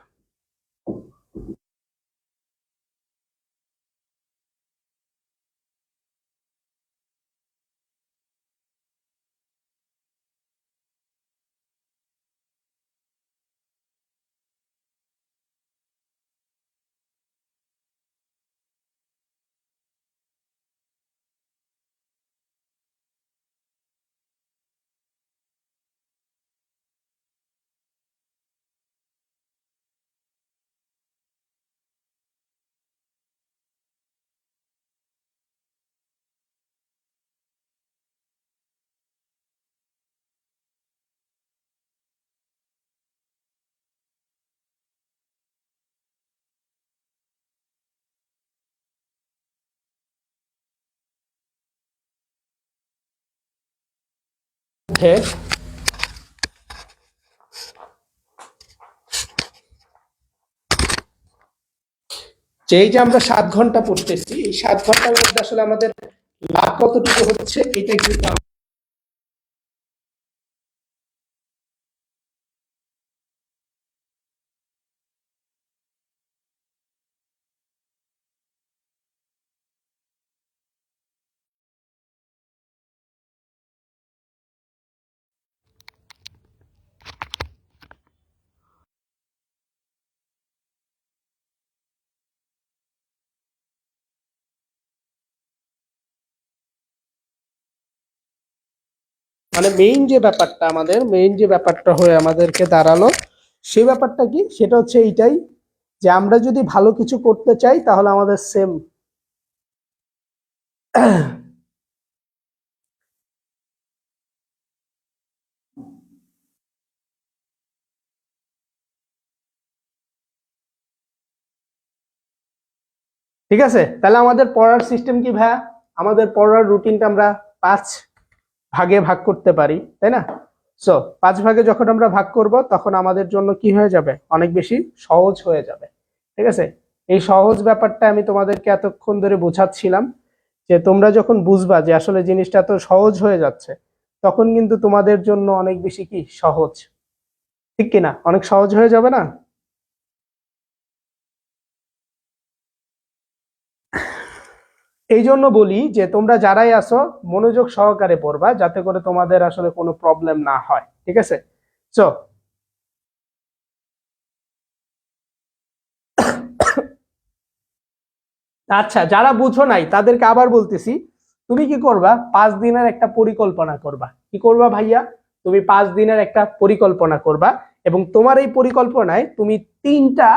যে এই যে আমরা 7 ঘন্টা পড়তেছি, এই 7 ঘন্টার মধ্যে আসলে আমাদের লাভ কতটুকু হচ্ছে এটা কিন্তু মানে মেইন যে ব্যাপারটা হয়ে আমাদেরকে দাঁড়ালো, সেই ব্যাপারটা কি, সেটা হচ্ছে এইটাই যে আমরা যদি ভালো কিছু করতে চাই তাহলে আমাদের সেম ঠিক আছে। তাহলে আমাদের পড়ার সিস্টেম কি ভাইয়া? আমাদের পড়ার রুটিনটা আমরা 5 ভাগে ভাগ করতে পারি, তাই না? সো 5 ভাগে যখন আমরা ভাগ করব তখন আমাদের জন্য কি হয়ে যাবে, অনেক বেশি সহজ হয়ে যাবে। ঠিক আছে, এই সহজ ব্যাপারটা আমি তোমাদেরকে এতক্ষণ ধরে বোঝাচ্ছিলাম, যে তোমরা যখন বুঝবা যে আসলে জিনিসটা তো সহজ হয়ে যাচ্ছে, তখন কিন্তু তোমাদের জন্য অনেক বেশি কি সহজ, ঠিক কিনা? অনেক সহজ হয়ে যাবে না? এই জন্য বলি যে তোমরা যারাই আসো মনোযোগ সহকারে পড়বা, যাতে করে তোমাদের আসলে কোনো প্রবলেম না হয়, ঠিক আছে? চো আচ্ছা, যারা বুঝো নাই তাদেরকে আবার বলতেছি, তুমি কি করবা, 5 দিনের একটা পরিকল্পনা করবা। কি করবা ভাইয়া? তুমি 5 দিনের একটা পরিকল্পনা করবা, এবং তোমার এই পরিকল্পনায় তুমি 3টা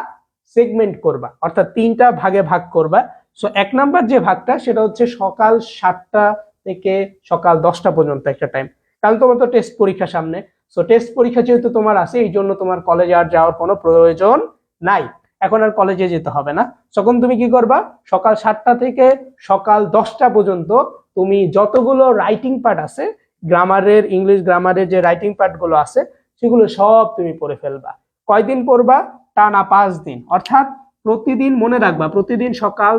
সেগমেন্ট করবা, অর্থাৎ 3টা ভাগে ভাগ করবা। সো 1 নাম্বার যে ভাগটা, সেটা হচ্ছে সকাল 7টা থেকে সকাল 10টা পর্যন্ত একটা টাইম। কারণ তোমার তো টেস্ট পরীক্ষা সামনে। সো টেস্ট পরীক্ষা যেহেতু তোমার আছে, এই জন্য তোমার কলেজে আর যাওয়ার কোনো প্রয়োজন নাই, এখন আর কলেজে যেতে হবে না। তখন তুমি কি করবা, সকাল 7টা থেকে সকাল 10টা পর্যন্ত তুমি যতগুলো রাইটিং পার্ট আছে, গ্রামারের, ইংলিশ গ্রামারের যে রাইটিং পার্ট গুলো আছে, সেগুলো সব তুমি পড়ে ফেলবা। কয়দিন পড়বা? টানা 5 দিন। অর্থাৎ প্রতিদিন মনে রাখবা, প্রতিদিন সকাল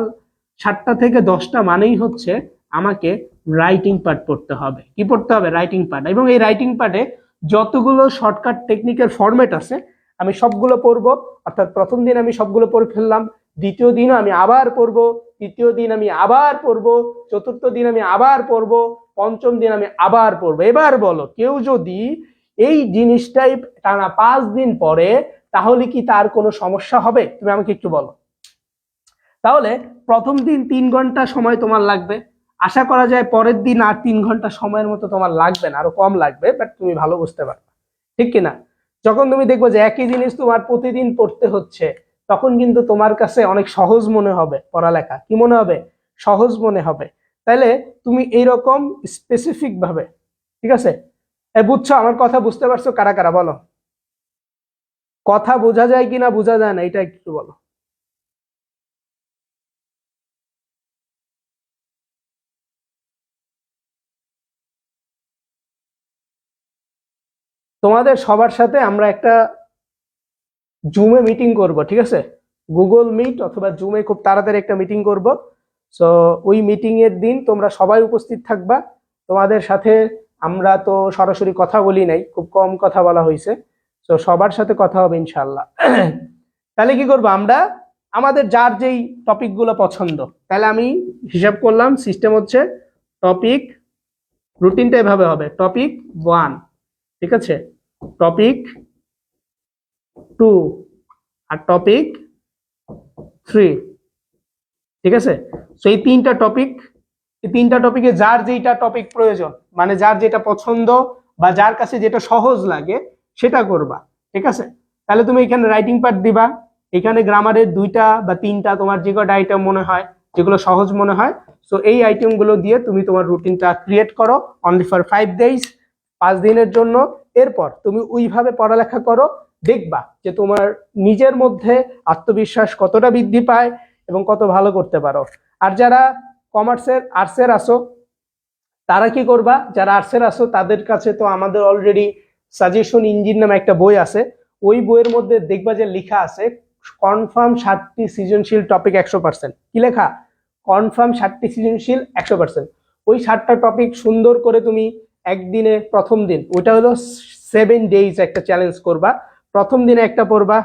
7টা থেকে 10টা মানেই হচ্ছে আমাকে রাইটিং পার্ট পড়তে হবে। কি পড়তে হবে? Writing part. এবং এই রাইটিং পার্টে যতগুলো শর্টকাট টেকনিকের ফরম্যাট আছে, আমি সবগুলো পড়বো। অর্থাৎ প্রথম দিন আমি সবগুলো পড়ে ফেললাম, দ্বিতীয় দিনও আমি আবার পড়বো, তৃতীয় দিন আমি আবার পড়বো, চতুর্থ দিন আমি আবার পড়বো, পঞ্চম দিন আমি আবার পড়বো। এবার বলো, কেউ যদি এই জিনিসটাই টানা 5 দিন পরে, তাহলে কি তার কোনো সমস্যা হবে? তুমি আমাকে একটু বলো। তাহলে প্রথম দিন 3 ঘন্টা সময় তোমার লাগবে, আশা করা যায় পরের দিন আর 3 ঘন্টা সময়ের মতো তোমার লাগবে না, আরো কম লাগবে, বাট তুমি ভালো বুঝতে পারবে, ঠিক কিনা? যখন তুমি দেখবো যে একই জিনিস তোমার প্রতিদিন পড়তে হচ্ছে, তখন কিন্তু তোমার কাছে অনেক সহজ মনে হবে পড়ালেখা। কি মনে হবে? সহজ মনে হবে। তাইলে তুমি এইরকম স্পেসিফিক ভাবে, ঠিক আছে? বুঝছো আমার কথা? বুঝতে পারছো কারা কারা? বলো, কথা বোঝা যায় কিনা, বোঝা যায় না, এটা একটু বলো। তোমাদের সবার সাথে আমরা একটা জুমে মিটিং করব, ঠিক আছে? গুগল মিট অথবা জুমে খুব তাড়াতাড়ি একটা মিটিং করব। সো ওই মিটিং এর দিন তোমরা সবাই উপস্থিত থাকবা। তোমাদের সাথে আমরা তো সরাসরি কথা বলি নাই, খুব কম কথা বলা হয়েছে। তো সবার সাথে কথা হবে ইনশাল্লাহ। তাহলে কি করবো আমরা, আমাদের যার যেই টপিক গুলো পছন্দ, তাহলে আমি হিসাব করলাম, সিস্টেম হচ্ছে টপিক, রুটিনটা এভাবে হবে: টপিক 1, ঠিক আছে, টপিক 2, আর টপিক 3, ঠিক আছে? তো এই 3টা টপিক, এই 3টা টপিকে যার যেটা টপিক প্রয়োজন, মানে যার যেটা পছন্দ বা যার কাছে যেটা সহজ লাগে, সেটা করবা, ঠিক আছে? তাহলে তুমি এখানে রাইটিং পার্ট দিবা, এখানে গ্রামারের 2টা বা 3টা, তোমার যে কটা আইটেম মনে হয়, যেগুলো সহজ মনে হয়, সো এই আইটেম গুলো দিয়ে তুমি তোমার রুটিনটা ক্রিয়েট করো, অনলি ফর 5 ডেজ, 5 দিনের জন্য। এরপর তুমি ওইভাবে পড়ালেখা করো, দেখবা যে তোমার নিজের মধ্যে আত্মবিশ্বাস কতটা বৃদ্ধি পায় এবং কত ভালো করতে পারো। আর যারা কমার্সের, আর্টসের আসো, তারা কি করবা, যারা আর্টসের আসো তাদের কাছে তো আমাদের অলরেডি সাজেশন ইঞ্জিন নামে একটা বই আছে। ওই বইয়ের মধ্যে দেখবা যে লেখা আছে কনফার্ম 7টি সৃজনশীল টপিক 100%। কি লেখা? কনফার্ম 7টি সৃজনশীল 100%। ওই 7টা টপিক সুন্দর করে তুমি একদিনে, প্রথম দিন, ওইটা হলো 7 ডেজ একটা চ্যালেঞ্জ করবা। প্রথম দিনে একটা পড়বা,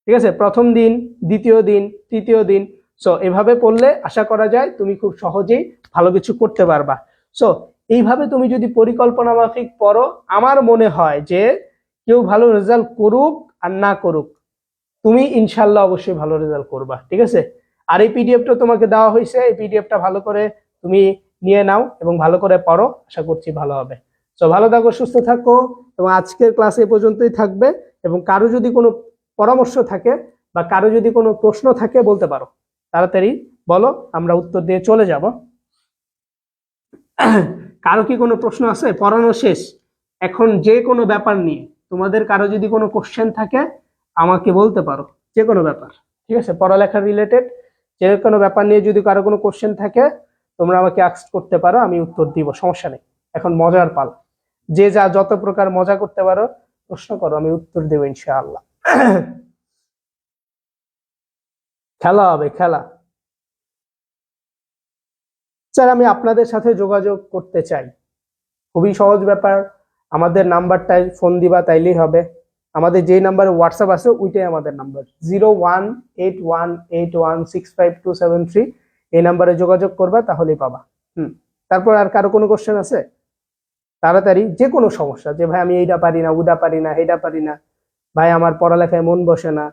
ঠিক আছে? প্রথম দিন, দ্বিতীয় দিন, তৃতীয় দিন। সো এভাবে পড়লে আশা করা যায় তুমি খুব সহজেই ভালো কিছু করতে পারবা। সো এইভাবে তুমি যদি পরিকল্পনা মাফিক পড়ো, আমার মনে হয় যে কেউ ভালো রেজাল্ট করুক আর না করুক, তুমি ইনশাল্লাহ অবশ্যই ভালো রেজাল্ট করবা, ঠিক আছে? আর এই পিডিএফটা তোমাকে দেওয়া হয়েছে, এই পিডিএফটা ভালো করে তুমি নিয়ে নাও এবং ভালো করে পড়ো, আশা করছি ভালো হবে। তো ভালো থাকো, সুস্থ থাকো, এবং আজকের ক্লাস এ পর্যন্তই থাকবে। এবং কারো যদি কোনো পরামর্শ থাকে বা কারো যদি কোনো প্রশ্ন থাকে বলতে পারো, তাড়াতাড়ি বলো, আমরা উত্তর দিয়ে চলে যাব। কারো কি কোনো প্রশ্ন আছে? পড়ানো শেষ, এখন যে কোনো ব্যাপার নিয়ে তোমাদের কারো যদি কোনো কোশ্চেন থাকে আমাকে বলতে পারো, যে কোনো ব্যাপার, ঠিক আছে? পড়ালেখার রিলেটেড যে কোনো ব্যাপার নিয়ে যদি কারো কোনো কোশ্চেন থাকে তোমরা আমাকে আস্ক করতে পারো, আমি উত্তর দিব, সমস্যা নেই। এখন মজার পাল, যে যা যত প্রকার মজা করতে পারো প্রশ্ন করো, আমি উত্তর দেবো ইনশাআল্লাহ। খেলা হবে, খেলা। স্যার আমি আপনাদের সাথে যোগাযোগ করতে চাই, খুবই সহজ ব্যাপার, আমাদের নাম্বারটায় ফোন দিবা তাইলেই হবে। আমাদের যেই নাম্বারে হোয়াটসঅ্যাপ আছে ওইটাই আমাদের নাম্বার, 0181816527 এই নাম্বারে যোগাযোগ করবা, তাহলেই পাবা। তারপর আর কারো কোনো কোশ্চেন আছে? তাড়াতাড়ি, যে কোনো সমস্যা, যে ভাই আমি এইটা পারি না, ওটা পারি না, এইটা পারি না, ভাই আমার পড়ালেখায় মন বসে না,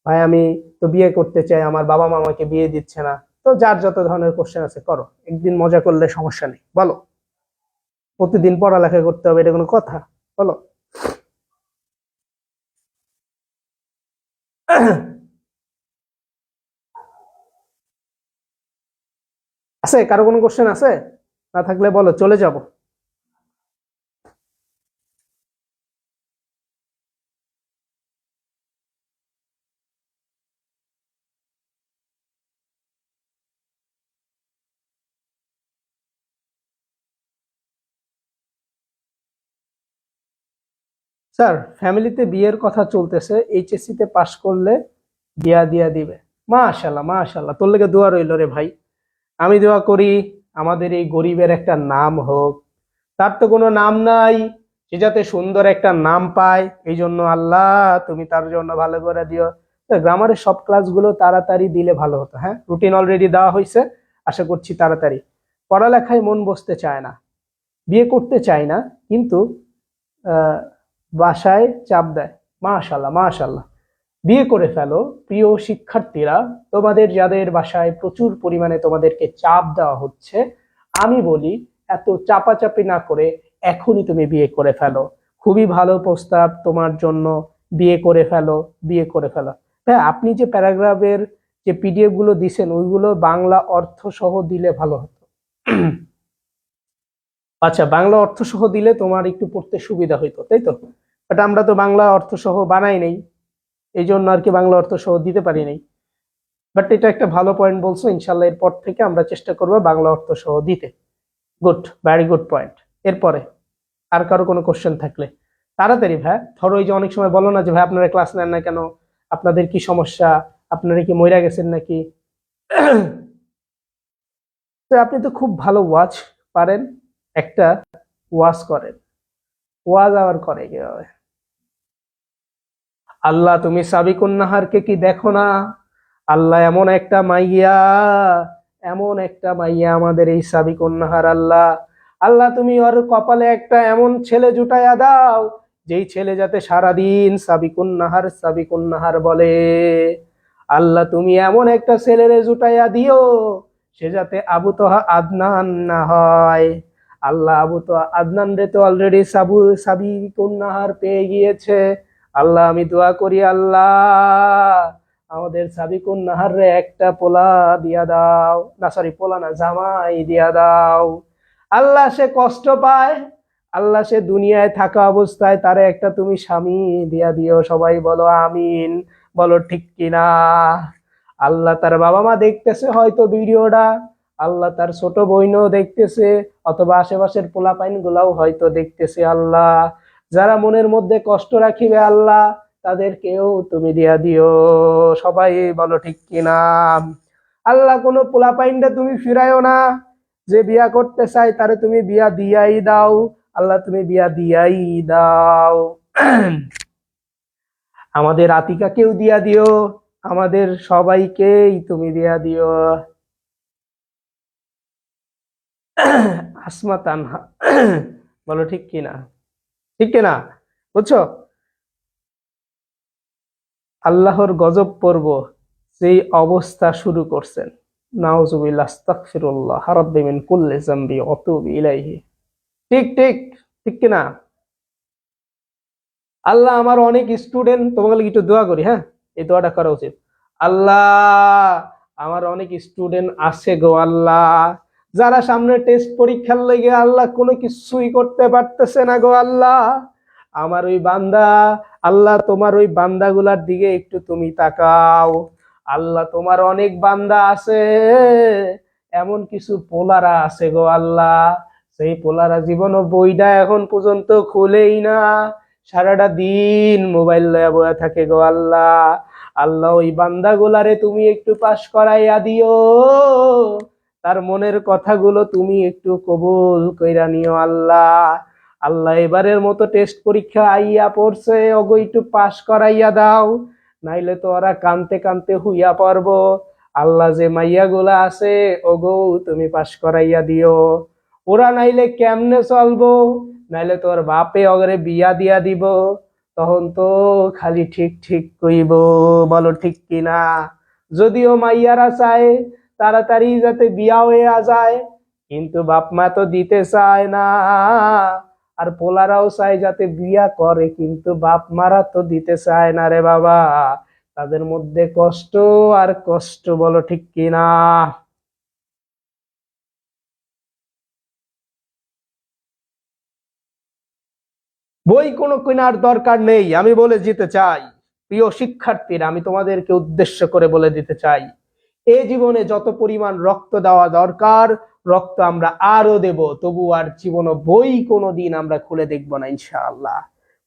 ভাই আমি তো বিয়ে করতে চাই, আমার বাবা মা আমাকে বিয়ে দিচ্ছে না, তো যার যত ধরনের কোশ্চেন আছে করো, একদিন মজা করলে সমস্যা নেই, বলো। প্রতিদিন পড়ালেখা করতে হবে, এটা কোনো কথা? বলো। আছে কারো কোনো কোশ্চেন আছে? না থাকলে বলো, চলে যাব। স্যার ফ্যামিলিতে বিয়ের কথা চলতেছে, এইচএসসি তে পাশ করলে বিয়া দিয়া দিবে। মাশাল্লাহ মাশাল্লাহ, তোর লেগে দোয়া রইল রে ভাই। আমি দোয়া করি আমাদের এই গরিবের একটা নাম হোক, তার তো কোনো নাম নাই, সে যাতে সুন্দর একটা নাম পায়, এই জন্য আল্লাহ তুমি তার জন্য ভালো করে দিও। গ্রামারের সব ক্লাসগুলো তাড়াতাড়ি দিলে ভালো হতো। হ্যাঁ, রুটিন অলরেডি দেওয়া হয়েছে, আশা করছি তাড়াতাড়ি। পড়ালেখায় মন বসতে চায় না, বিয়ে করতে চায় না, কিন্তু আহ, বাসায় চাপ দেয়। মাশাল্লাহ মাশাল্লাহ, বিয়ে করে ফেলো প্রিয় শিক্ষার্থীরা। তোমাদের যাদের বাসায় প্রচুর পরিমাণে তোমাদেরকে চাপ দেওয়া হচ্ছে, আমি বলি এত চাপাচাপি না করে এখনই তুমি বিয়ে করে ফেলো। খুবই ভালো প্রস্তাব তোমার জন্য, বিয়ে করে ফেলো, বিয়ে করে ফেলো। হ্যাঁ, আপনি যে প্যারাগ্রাফের যে পিডিএফ গুলো দিছেন ওইগুলো বাংলা অর্থ সহ দিলে ভালো হতো। আচ্ছা, বাংলা অর্থ সহ দিলে তোমার একটু পড়তে সুবিধা হইতো, তাই তো? বাট আমরা তো বাংলা অর্থ সহ বানাই নাই, এই জন্য আর কি বাংলা অর্থ সহ দিতে পারি নাই। বাট এটা একটা ভালো পয়েন্ট বলছো, ইনশাল্লাহ এরপর থেকে আমরা চেষ্টা করবো বাংলা অর্থ সহ দিতে। Good, vary good point. এরপরে আর কারো কোনো কোশ্চেন থাকলে তাড়াতাড়ি ভাই ধরো। ওই যে অনেক সময় বলো না যে ভাই আপনারা ক্লাস নেন না কেন, আপনাদের কি সমস্যা, আপনারা কি মইরা গেছেন নাকি? তো আপনি তো খুব ভালো ওয়াজ পারেন, একটা ওয়াজ করেন। ওয়াজ আবার করে কিভাবে? আল্লাহ তুমি সাবিকুন নাহারকে কি দেখো না? আল্লাহ এমন একটা মাইয়া, এমন একটা মাইয়া আমাদের এই সাবিকুন নাহার। আল্লাহ, আল্লাহ তুমি ওর কপালে একটা এমন ছেলে জুটাইয়া দাও, যেই ছেলে যাতে সারাদিন সাবিকুন নাহার সাবিকুন নাহার বলে। আল্লাহ তুমি এমন একটা ছেলেরে জুটাইয়া দিও, সে যাতে আবু তোহা আদনান না হয়। আল্লাহ আবু তোহা আদনান রে তো অলরেডি সাবিকুন নাহার পেয়ে গিয়েছে। আল্লাহ আমি দোয়া করি, আল্লাহ আমাদের সাবিকুন নাহার রে একটা পোলা দিয়া দাও, না সরি পোলা না, জামাই দিয়া দাও। আল্লাহ সে কষ্ট পায়, আল্লাহ সে দুনিয়ায় থাকা অবস্থায় তারে একটা তুমি স্বামী দিয়া দিও। সবাই বলো আমিন, বলো ঠিক কিনা। আল্লাহ তার বাবা মা দেখতেছে হয়তো ভিডিওটা, আল্লাহ তার ছোট বোনও দেখতেছে, অথবা আশেপাশের পোলাপাইন গুলাও হয়তো দেখতেছে। আল্লাহ যারা মনের মধ্যে কষ্ট রাখিবে আল্লাহ তাদেরকেও তুমি দিয়া দিও। সবাই বলো ঠিক কিনা। আল্লাহ কোনো পোলাপাইনটা তুমি ফিরাইও না, যে বিয়া করতে চাই তারে তুমি বিয়া দিয়াই দাও। আল্লাহ তুমি বিয়া দিয়াই দাও। আমাদের আতিকাকেও দিয়া দিও, আমাদের সবাইকেই তুমি দিয়া দিও। আসমা তানহা, বলো ঠিক কিনা, ঠিক কিনা, বুঝছো? আল্লাহর গজব পড়ব সেই অবস্থা শুরু করছেন। নাউজুবিল্লাহ, আস্তাগফিরুল্লাহ রাব্বি মিন কুল্লি যামবি ওয়া আতুবু ইলাইহি। ঠিক ঠিক, ঠিক কিনা? আল্লাহ, আমার অনেক স্টুডেন্ট, তোমাকে লাগি একটু দোয়া করি, হ্যাঁ, এই দোয়াটা করা উচিত। আল্লাহ, আমার অনেক স্টুডেন্ট আছে গো আল্লাহ, যারা সামনে টেস্ট পরীক্ষার লেগে আল্লাহ কোনো কিছুই করতে পারতেছে না গো আল্লাহ। আমার ওই বান্দা, আল্লাহ তোমার ওই বান্দাগুলার দিকে একটু তুমি তাকাও। আল্লাহ, তোমার অনেক বান্দা আছে, এমন কিছু পোলারা আছে গো আল্লাহ, সেই পোলারা জীবন বইটা এখন পর্যন্ত খুলেই না, সারাটা দিন মোবাইল লয়ে বসে থাকে গো আল্লাহ। আল্লাহ, ওই বান্দাগুলারে তুমি একটু পাশ করাইয়া দিও, তার মনের কথাগুলো তুমি একটু কবুল কইরা নিও আল্লাহ। আল্লাহ, এবারের মতো টেস্ট পরীক্ষা আইয়া পড়ছে, ওগো একটু পাশ করাইয়া দাও, নাইলে তো ওরা কানতে কানতে হুইয়া পড়বো। আল্লাহ, যে মাইয়া গুলা আছে ওগো তুমি পাশ করাইয়া দিও, ওরা নাইলে কেমনে চলবো, নাইলে তোর বাপে অগরে বিয়া দিয়া দিব, তখন তো খালি ঠিক ঠিক কইব, বলো ঠিক কিনা? যদিও মাইয়ারা চায় তাড়াতাড়ি যাতে বিয়া হয়ে যায়, কিন্তু বাপ মা তো দিতে চায় না। আর পোলারাও চায় যাতে বিয়া করে, কিন্তু বাপ মারা তো দিতে চায় না রে বাবা। তাদের মধ্যে কষ্ট আর কষ্ট, বলো ঠিক কিনা? বই কোনো কেনার দরকার নেই, আমি বলে দিতে চাই প্রিয় শিক্ষার্থীরা, আমি তোমাদেরকে উদ্দেশ্য করে বলে দিতে চাই, এ জীবনে যত পরিমাণ রক্ত দেওয়া দরকার রক্ত আমরা আরো দেব, তবু আর জীবনে বই কোনোদিন আমরা খুলে দেখব না ইনশাআল্লাহ।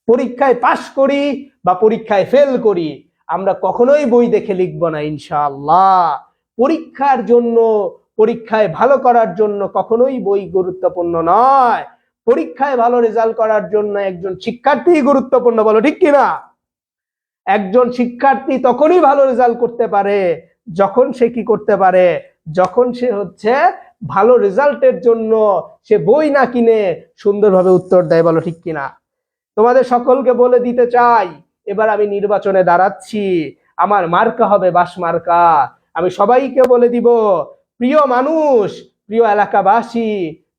পরীক্ষায় পাশ করি বা পরীক্ষায় ফেল করি, আমরা কখনোই বই দেখে লিখব না ইনশাআল্লাহ। পরীক্ষার জন্য, পরীক্ষায় ভালো করার জন্য কখনোই বই গুরুত্বপূর্ণ নয়, পরীক্ষায় ভালো রেজাল্ট করার জন্য একজন শিক্ষার্থী গুরুত্বপূর্ণ, বলো ঠিক কিনা? একজন শিক্ষার্থী তখনই ভালো রেজাল্ট করতে পারে যখন সে কি করতে পারে, যখন সে হচ্ছে ভালো রেজাল্টের জন্য সে বই না কিনে সুন্দরভাবে উত্তর দেয়, বলো ঠিক কিনা? তোমাদের সকলকে বলে দিতে চাই, এবার আমি নির্বাচনে দাঁড়াচ্ছি, আমার মার্কা হবে বাস মার্কা। আমি সবাইকে বলে দিব, প্রিয় মানুষ, প্রিয় এলাকাবাসী,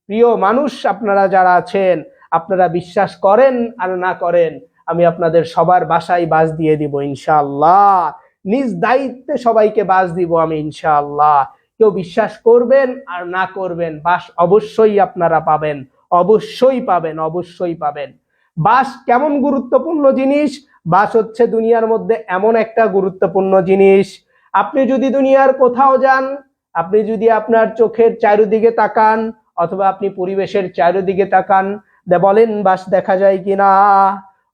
প্রিয় মানুষ, আপনারা যারা আছেন, আপনারা বিশ্বাস করেন আর না করেন, আমি আপনাদের সবার বাসায় বাস দিয়ে দিব ইনশাআল্লাহ। নিজ দায়িত্বে সবাইকে বাস দিব আমি ইনশাআল্লাহ। কেউ বিশ্বাস করবেন আর না করবেন, বাস অবশ্যই আপনারা পাবেন, অবশ্যই পাবেন, অবশ্যই পাবেন। বাস কেমন গুরুত্বপূর্ণ জিনিস? বাস হচ্ছে দুনিয়ার মধ্যে এমন একটা গুরুত্বপূর্ণ জিনিস, আপনি যদি দুনিয়ার কোথাও যান, আপনি যদি আপনার চোখের চারিদিকে তাকান অথবা আপনি পরিবেশের চারিদিকে তাকান, বলেন বাস দেখা যায় কিনা?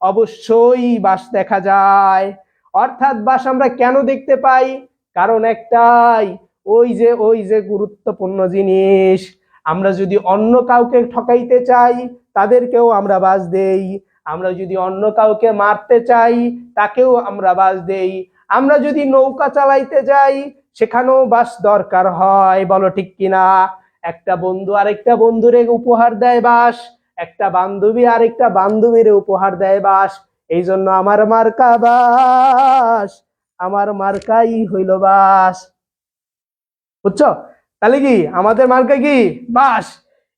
অবশ্যই বাস দেখা যায়। অর্থাৎ বাস আমরা কেন দেখতে পাই? কারণ একটাই, ওই যে গুরুত্বপূর্ণ জিনিস। আমরা যদি অন্য কাউকে ঠকাইতে চাই তাদেরকেও আমরা বাস দেই, আমরা যদি অন্য কাউকে মারতে চাই তাকেও আমরা বাস দেই, আমরা যদি নৌকা চালাইতে যাই সেখানেও বাস দরকার হয়, বলো ঠিক কিনা? একটা বন্ধু আরেকটা বন্ধুরে উপহার দেয় বাস, একটা বান্ধবী আরেকটা বান্ধবীর উপহার দেয় বাস। এই জন্য আমার মার্কা বাস, আমার মার্কাই হইল বাস। বুঝছো? তাহলে কি আমাদের মার্কা কি? বাস।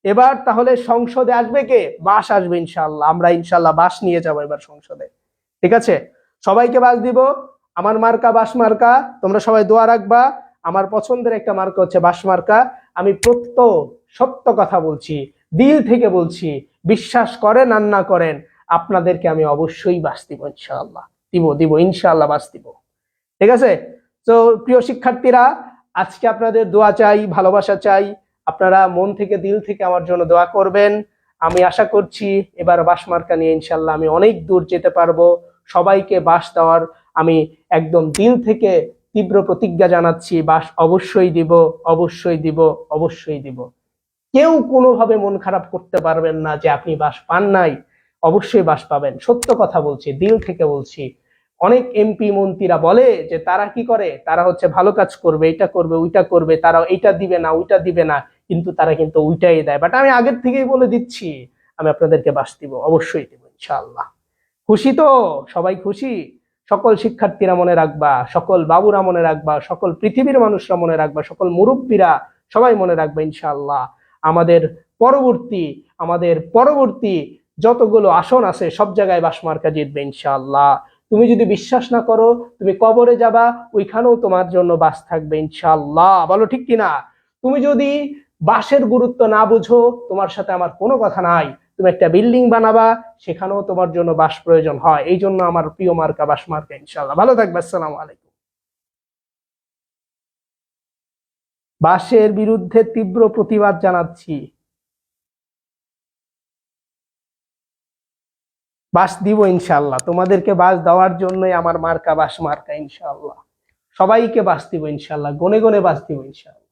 এবার তাহলে সংসদে আসবে কে? বাস আসবে ইনশাল্লাহ, আমরা ইনশাল্লাহ বাস নিয়ে যাবো এবার সংসদে। ঠিক আছে, সবাইকে বাস দিব। আমার মার্কা বাস মার্কা, তোমরা সবাই দোয়া রাখবা। আমার পছন্দের একটা মার্কা হচ্ছে বাস মার্কা। আমি সত্য কথা বলছি, দিল থেকে বলছি, বিশ্বাস করেন আর না করেন, আপনাদেরকে আমি অবশ্যই বাস দিব ইনশাআল্লাহ, দিব ইনশাআল্লাহ বাস দিব। ঠিক আছে? তো প্রিয় শিক্ষার্থীরা, আজকে আপনাদের দোয়া চাই, ভালোবাসা চাই, আপনারা মন থেকে দিল থেকে আমার জন্য দোয়া করবেন। আমি আশা করছি এবার বাস মার্কা নিয়ে ইনশাল্লাহ আমি অনেক দূর যেতে পারবো। সবাইকে বাস দেওয়ার আমি একদম দিল থেকে তীব্র প্রতিজ্ঞা জানাচ্ছি, বাস অবশ্যই দিব, অবশ্যই দিব, অবশ্যই দিব। কেউ কোনোভাবে মন খারাপ করতে পারবেন না যে আপনি বাস পান নাই, অবশ্যই বাস পাবেন। সত্য কথা বলছি, দিল থেকে বলছি। অনেক এমপি মন্ত্রীরা বলে যে তারা কি করে, তারা হচ্ছে ভালো কাজ করবে, এটা করবে, ওইটা করবে, তারা এইটা দিবে না, ওইটা দিবে না, কিন্তু তারা কিন্তু ওইটাই দেয়। বাট আমি আগের থেকেই বলে দিচ্ছি, আমি আপনাদেরকে বাস দিব, অবশ্যই দিব ইনশাআল্লাহ। খুশি তো? সবাই খুশি? সকল শিক্ষার্থীরা মনে রাখবা, সকল বাবুরা মনে রাখবা, সকল পৃথিবীর মানুষরা মনে রাখবা, সকল মুরব্বীরা সবাই মনে রাখবে ইনশাআল্লাহ। আমাদের পরবর্তী যতগুলো আসন আছে সব জায়গায় বাস মার্কা জিতবে ইনশাআল্লাহ। তুমি যদি বিশ্বাস না করো, তুমি কবরে যাবা, ওইখানেও তোমার জন্য বাস থাকবে ইনশাআল্লাহ। বলো ঠিক কিনা? তুমি যদি বাসের গুরুত্ব না বুঝো, তোমার সাথে আমার কোনো কথা নাই। তুমি একটা বিল্ডিং বানাবা, সেখানেও তোমার জন্য বাস প্রয়োজন হয়। এই জন্য আমার প্রিয় মার্কা বাস মার্কা ইনশাআল্লাহ। ভালো থাকবে। আসসালামু আলাইকুম। বাসের বিরুদ্ধে তীব্র প্রতিবাদ জানাচ্ছি। বাস দিব ইনশাআল্লাহ। তোমাদেরকে বাস দেওয়ার জন্যই আমার মার্কা বাস মার্কা ইনশাআল্লাহ। সবাইকে বাস দিব ইনশাআল্লাহ, গনে গনে বাস দিব ইনশাআল্লাহ।